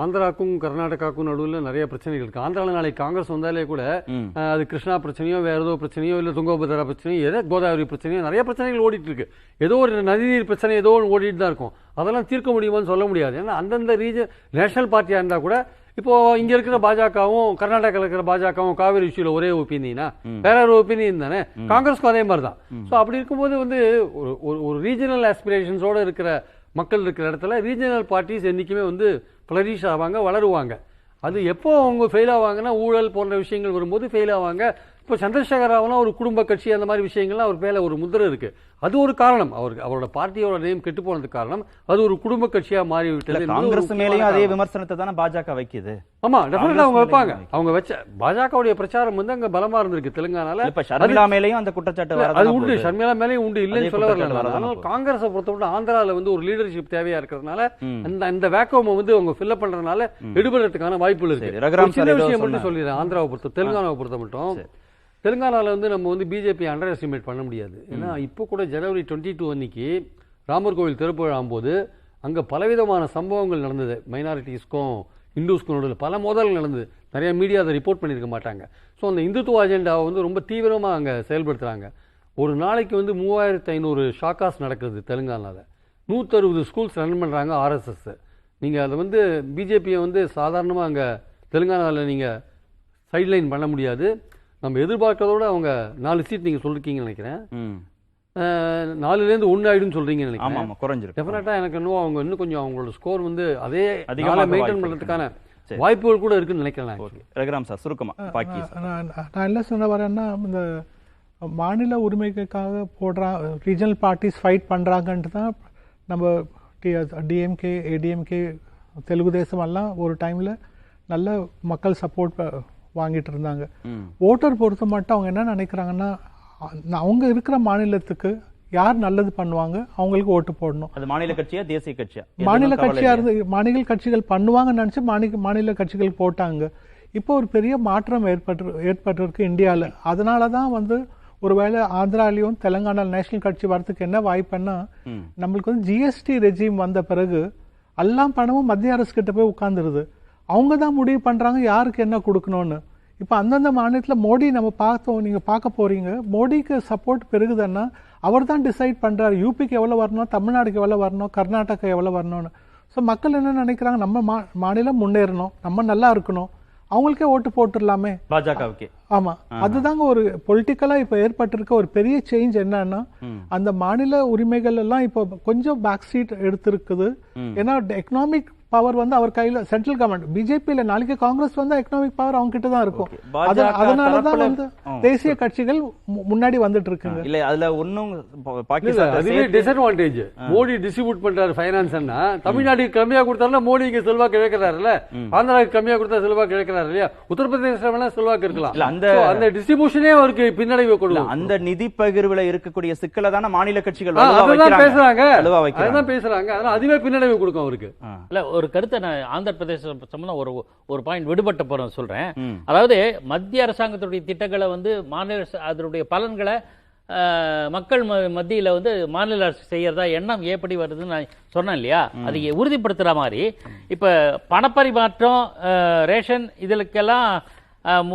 ஆந்திராக்கும் கர்நாடகாவுக்கும் நடுவில் நிறைய பிரச்சனைகள் இருக்கு. ஆந்திராவில் நாளைக்கு காங்கிரஸ் வந்தாலே கூட அது கிருஷ்ணா பிரச்சனையோ வேற ஏதோ பிரச்சனையோ இல்ல துங்கபத்ரா பிரச்சனையோ ஏதோ கோதாவரி பிரச்சனையோ நிறைய பிரச்சனைகள் ஓடிட்டு இருக்கு. ஏதோ ஒரு நதிநீர் பிரச்சனை ஏதோ ஒன்று ஓடிட்டு தான் இருக்கும். அதெல்லாம் தீர்க்க முடியுமான்னு சொல்ல முடியாது. ஏன்னா அந்தந்த ரீஜன் நேஷனல் பார்ட்டியா இருந்தா கூட இப்போ இங்க இருக்கிற பாஜகவும் கர்நாடகாவில் இருக்கிற பாஜகவும் காவிரி இஷ்யூல ஒரே ஒப்பீனியனா வேற ஒரு ஒப்பீனியன் தானே. காங்கிரஸ்க்கும் அதே மாதிரி தான். ஸோ அப்படி இருக்கும்போது வந்து ஒரு ரீஜனல் ஆஸ்பிரேஷன்ஸோட இருக்கிற மக்கள் இருக்கிற இடத்துல ரீஜனல் பார்ட்டிஸ் என்னைக்குமே வந்து ஃப்ளரிஷ் ஆவாங்க, வளருவாங்க. அது எப்போ அவங்க ஃபெயில் ஆவாங்கன்னா ஊழல் போன்ற விஷயங்கள் வரும்போது ஃபெயில் ஆவாங்க. இப்போ சந்திரசேகர் ராவெல்லாம் ஒரு குடும்ப கட்சி அந்த மாதிரி விஷயங்கள்லாம் அவர் மேலே ஒரு முத்திரை இருக்கு. அது ஒரு காரணம். அவரோட பார்ட்டியோட நேம் கெட்டு போனதுக்கு காரணம் அது ஒரு குடும்ப கட்சியா மாறிவிட்டது.
காங்கிரஸ் மேலேயும் அதே விமர்சனத்தை தானே பாஜக வைக்குது.
ஆமா, டெஃபினட்டா அவங்க வைப்பாங்க. அவங்க வச்ச பாஜகவுடைய பிரச்சாரம் வந்து அங்க பலமா இருந்திருக்கு தெலுங்கானால.
இப்ப ஷர்மிளா மேலேயும் அந்த குற்றச்சாட்டு
அது உண்டு, ஷர்மிளா மேலேயும் உண்டு, இல்லைன்னு சொல்ல வரல. ஆனால் காங்கிரஸை பொறுத்தவரை ஆந்திரால வந்து ஒரு லீடர்ஷிப் தேவையா இருக்கிறதுனால அந்த வேக்கம் வந்து அவங்க ஃபில்அப் பண்றதுனால எடுபடுறதுக்கான வாய்ப்புகள் இருக்கு. சின்ன விஷயம் மட்டும் சொல்லிடுறேன். ஆந்திராவை பொறுத்த தெலுங்கானாவை பொறுத்த மட்டும் தெலுங்கானாவில் வந்து நம்ம வந்து பிஜேபி அண்டர் எஸ்டிமேட் பண்ண முடியாது. ஏன்னா இப்போ கூட ஜனவரி 22 அன்னைக்கு ராமர் கோவில் திறப்பு விழாம்போது அங்கே பலவிதமான சம்பவங்கள் நடந்தது. மைனாரிட்டிஸ்க்கும் இந்துஸ்க்கும் நடுவில் பல மோதல்கள் நடந்தது. நிறைய மீடியா அதை ரிப்போர்ட் பண்ணியிருக்க மாட்டாங்க. ஸோ அந்த இந்துத்துவ அஜெண்டாவை வந்து ரொம்ப தீவிரமாக அங்கே செயல்படுத்துகிறாங்க. ஒரு நாளைக்கு வந்து 3500 ஷாக்காஸ் நடக்குது தெலுங்கானாவில். 160 ஸ்கூல்ஸ் ரன் பண்ணுறாங்க ஆர்எஸ்எஸ். நீங்கள் அதை வந்து பிஜேபியை வந்து சாதாரணமாக அங்கே தெலுங்கானாவில் நீங்கள் சைட்லைன் பண்ண முடியாது. நம்ம எதிர்பார்க்கறதோட அவங்க 4 சீட் நீங்க சொல்லிருக்கீங்கன்னு நினைக்கிறேன். 4லேருந்து 1 ஆயிடும்னு சொல்றீங்கன்னு நினைக்கிறேன்.
ஆமா, குறைஞ்சிருக்கு.
டெஃபினட்டா எனக்கு இன்னும் அவங்க இன்னும் கொஞ்சம் அவங்களோட ஸ்கோர் வந்து அதே அதிகமாக மெயின்டைன் பண்றதுக்கான வாய்ப்புகள் கூட இருக்குன்னு நினைக்கிறேன்.
ரகுராம் சார் சுருக்கமா பாக்கி
நான் என்ன சொல்ல வரேன்னா, இந்த மாநில உரிமைக்காக ரீஜனல் பார்ட்டிஸ் ஃபைட் பண்றாங்கன்ட்டு தான் நம்ம டிஎம்கே ஏடிஎம்கே தெலுங்கு தேசம் எல்லாம் ஒரு டைம்ல நல்ல மக்கள் சப்போர்ட் வாங்கிட்டு இருந்தாங்க. ஓட்டர் பொறுத்த மட்டும் அவங்க என்ன நினைக்கிறாங்கன்னா, அவங்க இருக்கிற மாநிலத்துக்கு யார் நல்லது பண்ணுவாங்க அவங்களுக்கு ஓட்டு போடணும்.
அது மாநில கட்சியா தேசிய கட்சியா?
மாநில கட்சியா இருந்து மாநில கட்சிகள் பண்ணுவாங்கன்னு நினைச்சு மாநில கட்சிகள் போட்டாங்க. இப்போ ஒரு பெரிய மாற்றம் ஏற்பட்டிருக்கு இந்தியாவில். அதனால தான் வந்து ஒருவேளை ஆந்திராலையும் தெலுங்கானால நேஷனல் கட்சி வரதுக்கு என்ன வாய்ப்புன்னா, நம்மளுக்கு வந்து ஜிஎஸ்டி ரெஜிம் வந்த பிறகு எல்லாம் பணமும் மத்திய அரசு கிட்ட போய் உட்கார்ந்துருது. அவங்க தான் முடிவு பண்றாங்க யாருக்கு என்ன கொடுக்கணும்னு. இப்போ அந்தந்த மாநிலத்தில் மோடி நம்ம பார்த்தோம், நீங்க பார்க்க போறீங்க. மோடிக்கு சப்போர்ட் பெருகுதுன்னா அவர் தான் டிசைட் பண்றாரு யூபிக்கு எவ்வளவு வரணும், தமிழ்நாடுக்கு எவ்வளவு வரணும், கர்நாடகா எவ்வளவு வரணும்னு. ஸோ மக்கள் என்ன நினைக்கிறாங்க, நம்ம மாநிலம் முன்னேறணும், நம்ம நல்லா இருக்கணும், அவங்களுக்கே ஓட்டு போட்டுடலாமே பாஜகவுக்கு. ஆமா, அதுதாங்க ஒரு பொலிட்டிக்கலா இப்ப ஏற்பட்டிருக்க ஒரு பெரிய சேஞ்ச். என்னன்னா, அந்த மாநில உரிமைகள் எல்லாம் இப்போ கொஞ்சம் பேக் சீட் எடுத்திருக்குது. ஏன்னா எக்கனாமிக் பவர் வந்து அவர் கையில சென்ட்ரல் கவர்மெண்ட் பிஜேபியில நாளைக்கு காங்கிரஸ் வந்தா எக்கனாமிக் பவர் அவங்க கிட்ட தான் இருக்கும். அதனாலதான் வந்து தேசிய கட்சிகள் முன்னாடி வந்துட்டு இருக்குங்க.
இல்ல அதுல ஒன்னும்
டிஸ்அட்வான்டேஜ். மோடி டிஸ்ட்ரிபியூட் பண்றாரு ஃபைனான்ஸ்னா தமிழ்நாட்டுக்கு கம்மியா கொடுத்தாருல மோடிக்கு செல்வாக்கு இழக்கிறாருல்ல, ஆந்திராவுக்கு கம்மியா கொடுத்தா செல்வாக்கு இழக்கிறாரு இல்லையா, உத்தரப்பிரதேச வேணா செல்வாக்கு இருக்கலாம். அந்த டிஸ்ட்ரிபியூஷனே அவருக்கு பின்னடைவு கொடுக்கும்.
அந்த நிதி பகிர்வுல இருக்கக்கூடிய சிக்கலை தானே மாநில கட்சிகள்
பேசுறாங்க. அதான் பேசுறாங்க. அதனால அதுவே பின்னடைவு கொடுக்கும் அவருக்கு.
இல்ல ஒரு கருத்தை நான் ஆந்திர பிரதேச சம்பந்தம் ஒரு பாயிண்ட் விடுபட்ட போறேன் சொல்றேன். அதாவது மத்திய அரசாங்கத்துடைய திட்டங்களை வந்து மாநில அதனுடைய பலன்களை மக்கள் மத்தியில வந்து மாநில அரசு செய்யறதா எண்ணம் எப்படி வருதுன்னு நான் சொன்னேன் இல்லையா, அதை உறுதிப்படுத்துற மாதிரி இப்ப பணப்பரிமாற்றம், ரேஷன் இதுக்கெல்லாம்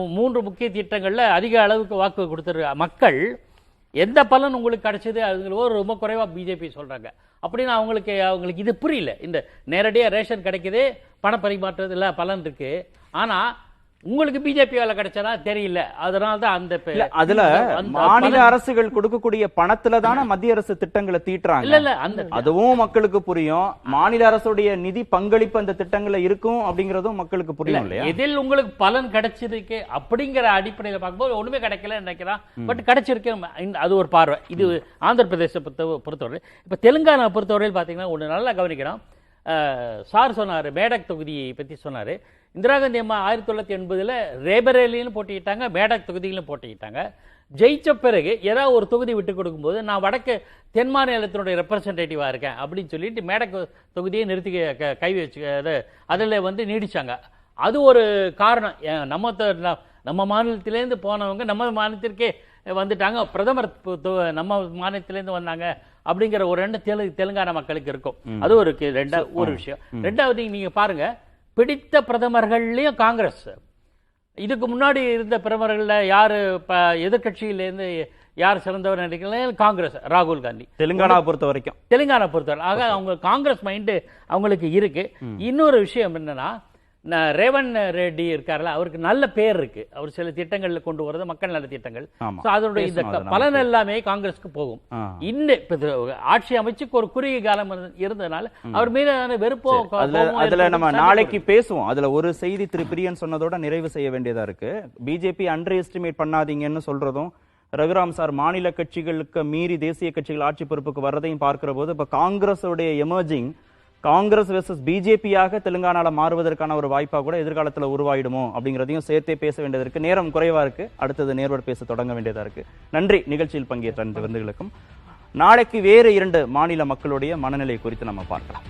3 முக்கிய திட்டங்கள்ல அதிக அளவுக்கு வாக்கு கொடுத்துரு மக்கள் எந்த பலன் உங்களுக்கு கிடைச்சது அது ரொம்ப குறைவா பிஜேபி சொல்றாங்க. அப்படின்னு அவங்களுக்கு இது புரியல. இந்த நேரடியா ரேஷன் கிடைக்குது, பண பரிமாற்றத்துல பலன் இருக்கு, ஆனா உங்களுக்கு பிஜேபி வேலை கிடைச்சதா தெரியல. அதனாலதான் அந்த
அதுல மாநில அரசுகள் கொடுக்கக்கூடிய பணத்துல தானே மத்திய அரசு திட்டங்களை தீட்டுறாங்க.
இல்ல அந்த
அதுவும் மக்களுக்கு புரியும். மாநில அரசுடைய நிதி பங்களிப்பு அந்த திட்டங்கள்ல இருக்கும் அப்படிங்கறதும் மக்களுக்கு புரியும் இல்லையா.
இதில் உங்களுக்கு பலன் கிடைச்சிருக்கு அப்படிங்கிற அடிப்படையில பார்க்கும்போது ஒண்ணுமே கிடைக்கல நினைக்கிறான், பட் கிடைச்சிருக்கு. அது ஒரு பார்வை. இது ஆந்திர பிரதேச பொறுத்தவரை. இப்ப தெலுங்கானா பொறுத்தவரையில் பாத்தீங்கன்னா ஒண்ணு நல்லா கவனிக்கிறோம். சார் சொன்னாரு, மேடக் தொகுதியை பத்தி சொன்னாரு. இந்திரா காந்தி அம்மா 1980 ரேபரேலியும் போட்டிக்கிட்டாங்க, மேடக் தொகுதியிலும் போட்டிக்கிட்டாங்க. ஜெயிச்ச பிறகு ஏதாவது ஒரு தொகுதி விட்டு கொடுக்கும்போது நான் வடக்கு தென் மாநிலத்தினுடைய ரெப்ரசன்டேட்டிவா இருக்கேன் அப்படின்னு சொல்லிட்டு மேடக் தொகுதியை நிறுத்தி கை வச்சு அதில் வந்து நீடிச்சாங்க. அது ஒரு காரணம். நம்ம மாநிலத்திலேருந்து போனவங்க நம்ம மாநிலத்திற்கே வந்துட்டாங்க, பிரதமர் நம்ம மாநிலத்திலேருந்து வந்தாங்க அப்படிங்கிற ஒரு எண்ணம் தெலுங்கானா மக்களுக்கு இருக்கும். அது ஒரு விஷயம். ரெண்டாவது நீங்க பாருங்க, பிடித்த பிரதமர்கள்லயும் காங்கிரஸ். இதுக்கு முன்னாடி இருந்த பிரதமர்கள்ல யாரு எதிர்கட்சியிலேருந்து யார் சிறந்தவர் நினைக்கிறீங்க? காங்கிரஸ், ராகுல் காந்தி.
தெலுங்கானா பொறுத்த வரைக்கும்
ஆக அவங்க காங்கிரஸ் மைண்டு அவங்களுக்கு இருக்கு. இன்னொரு விஷயம் என்னன்னா, ரேவந்த் ரெட்டி இருக்காருல்ல, அவருக்கு நல்ல பேர் இருக்கு. அவர் சில திட்டங்கள்ல கொண்டு வரது மக்கள் நல திட்டங்கள். அதனுடைய இந்த பலன் எல்லாமே காங்கிரஸ்க்கு போகும். இன்னும் ஆட்சி அமைச்சுக்கு ஒரு குறுகிய காலம் இருந்ததுனால அவர் மீதான வெறுப்போ
அதுல நம்ம நாளைக்கு பேசுவோம். அதுல ஒரு செய்தி திரு பிரியன் சொன்னதோட நிறைவு செய்ய வேண்டியதா இருக்கு. பிஜேபி அண்டர் எஸ்டிமேட் பண்ணாதீங்கன்னு சொல்றதும், ரகுராம் சார் மாநில கட்சிகளுக்கு மீறி தேசிய கட்சிகள் ஆட்சி பொறுப்புக்கு வர்றதையும் பார்க்கிற போது இப்ப காங்கிரஸோடைய எமர்ஜிங் காங்கிரஸ் வெர்சஸ் பிஜேபியாக தெலுங்கானால மாறுவதற்கான ஒரு வாய்ப்பா கூட எதிர்காலத்துல உருவாயிடுமோ அப்படிங்கிறதையும் சேர்த்தே பேச வேண்டியது இருக்கு. நேரம் குறைவா இருக்கு. அடுத்தது நேர்வடு பேச தொடங்க வேண்டியதா இருக்கு. நன்றி நிகழ்ச்சியில் பங்கேற்ற அனைத்து விருந்துகளுக்கும். நாளைக்கு வேறு 2 மாநில மக்களுடைய மனநிலை குறித்து நம்ம பார்க்கலாம்.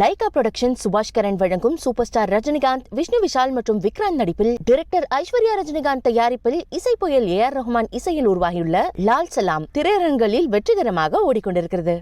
லைகா புரொடக்ஷன் சுபாஷ் கரன் வழங்கும் சூப்பர் ஸ்டார் ரஜினிகாந்த், விஷ்ணு விஷால் மற்றும் விக்ராந்த் நடிப்பில் டைரக்டர் ஐஸ்வர்யா ரஜினிகாந்த் தயாரிப்பில் இசை புயல் AR ரஹ்மான் இசையில் உருவாகியுள்ள லால் சலாம் திரையரங்குகளில் வெற்றிகரமாக ஓடிக்கொண்டிருக்கிறது.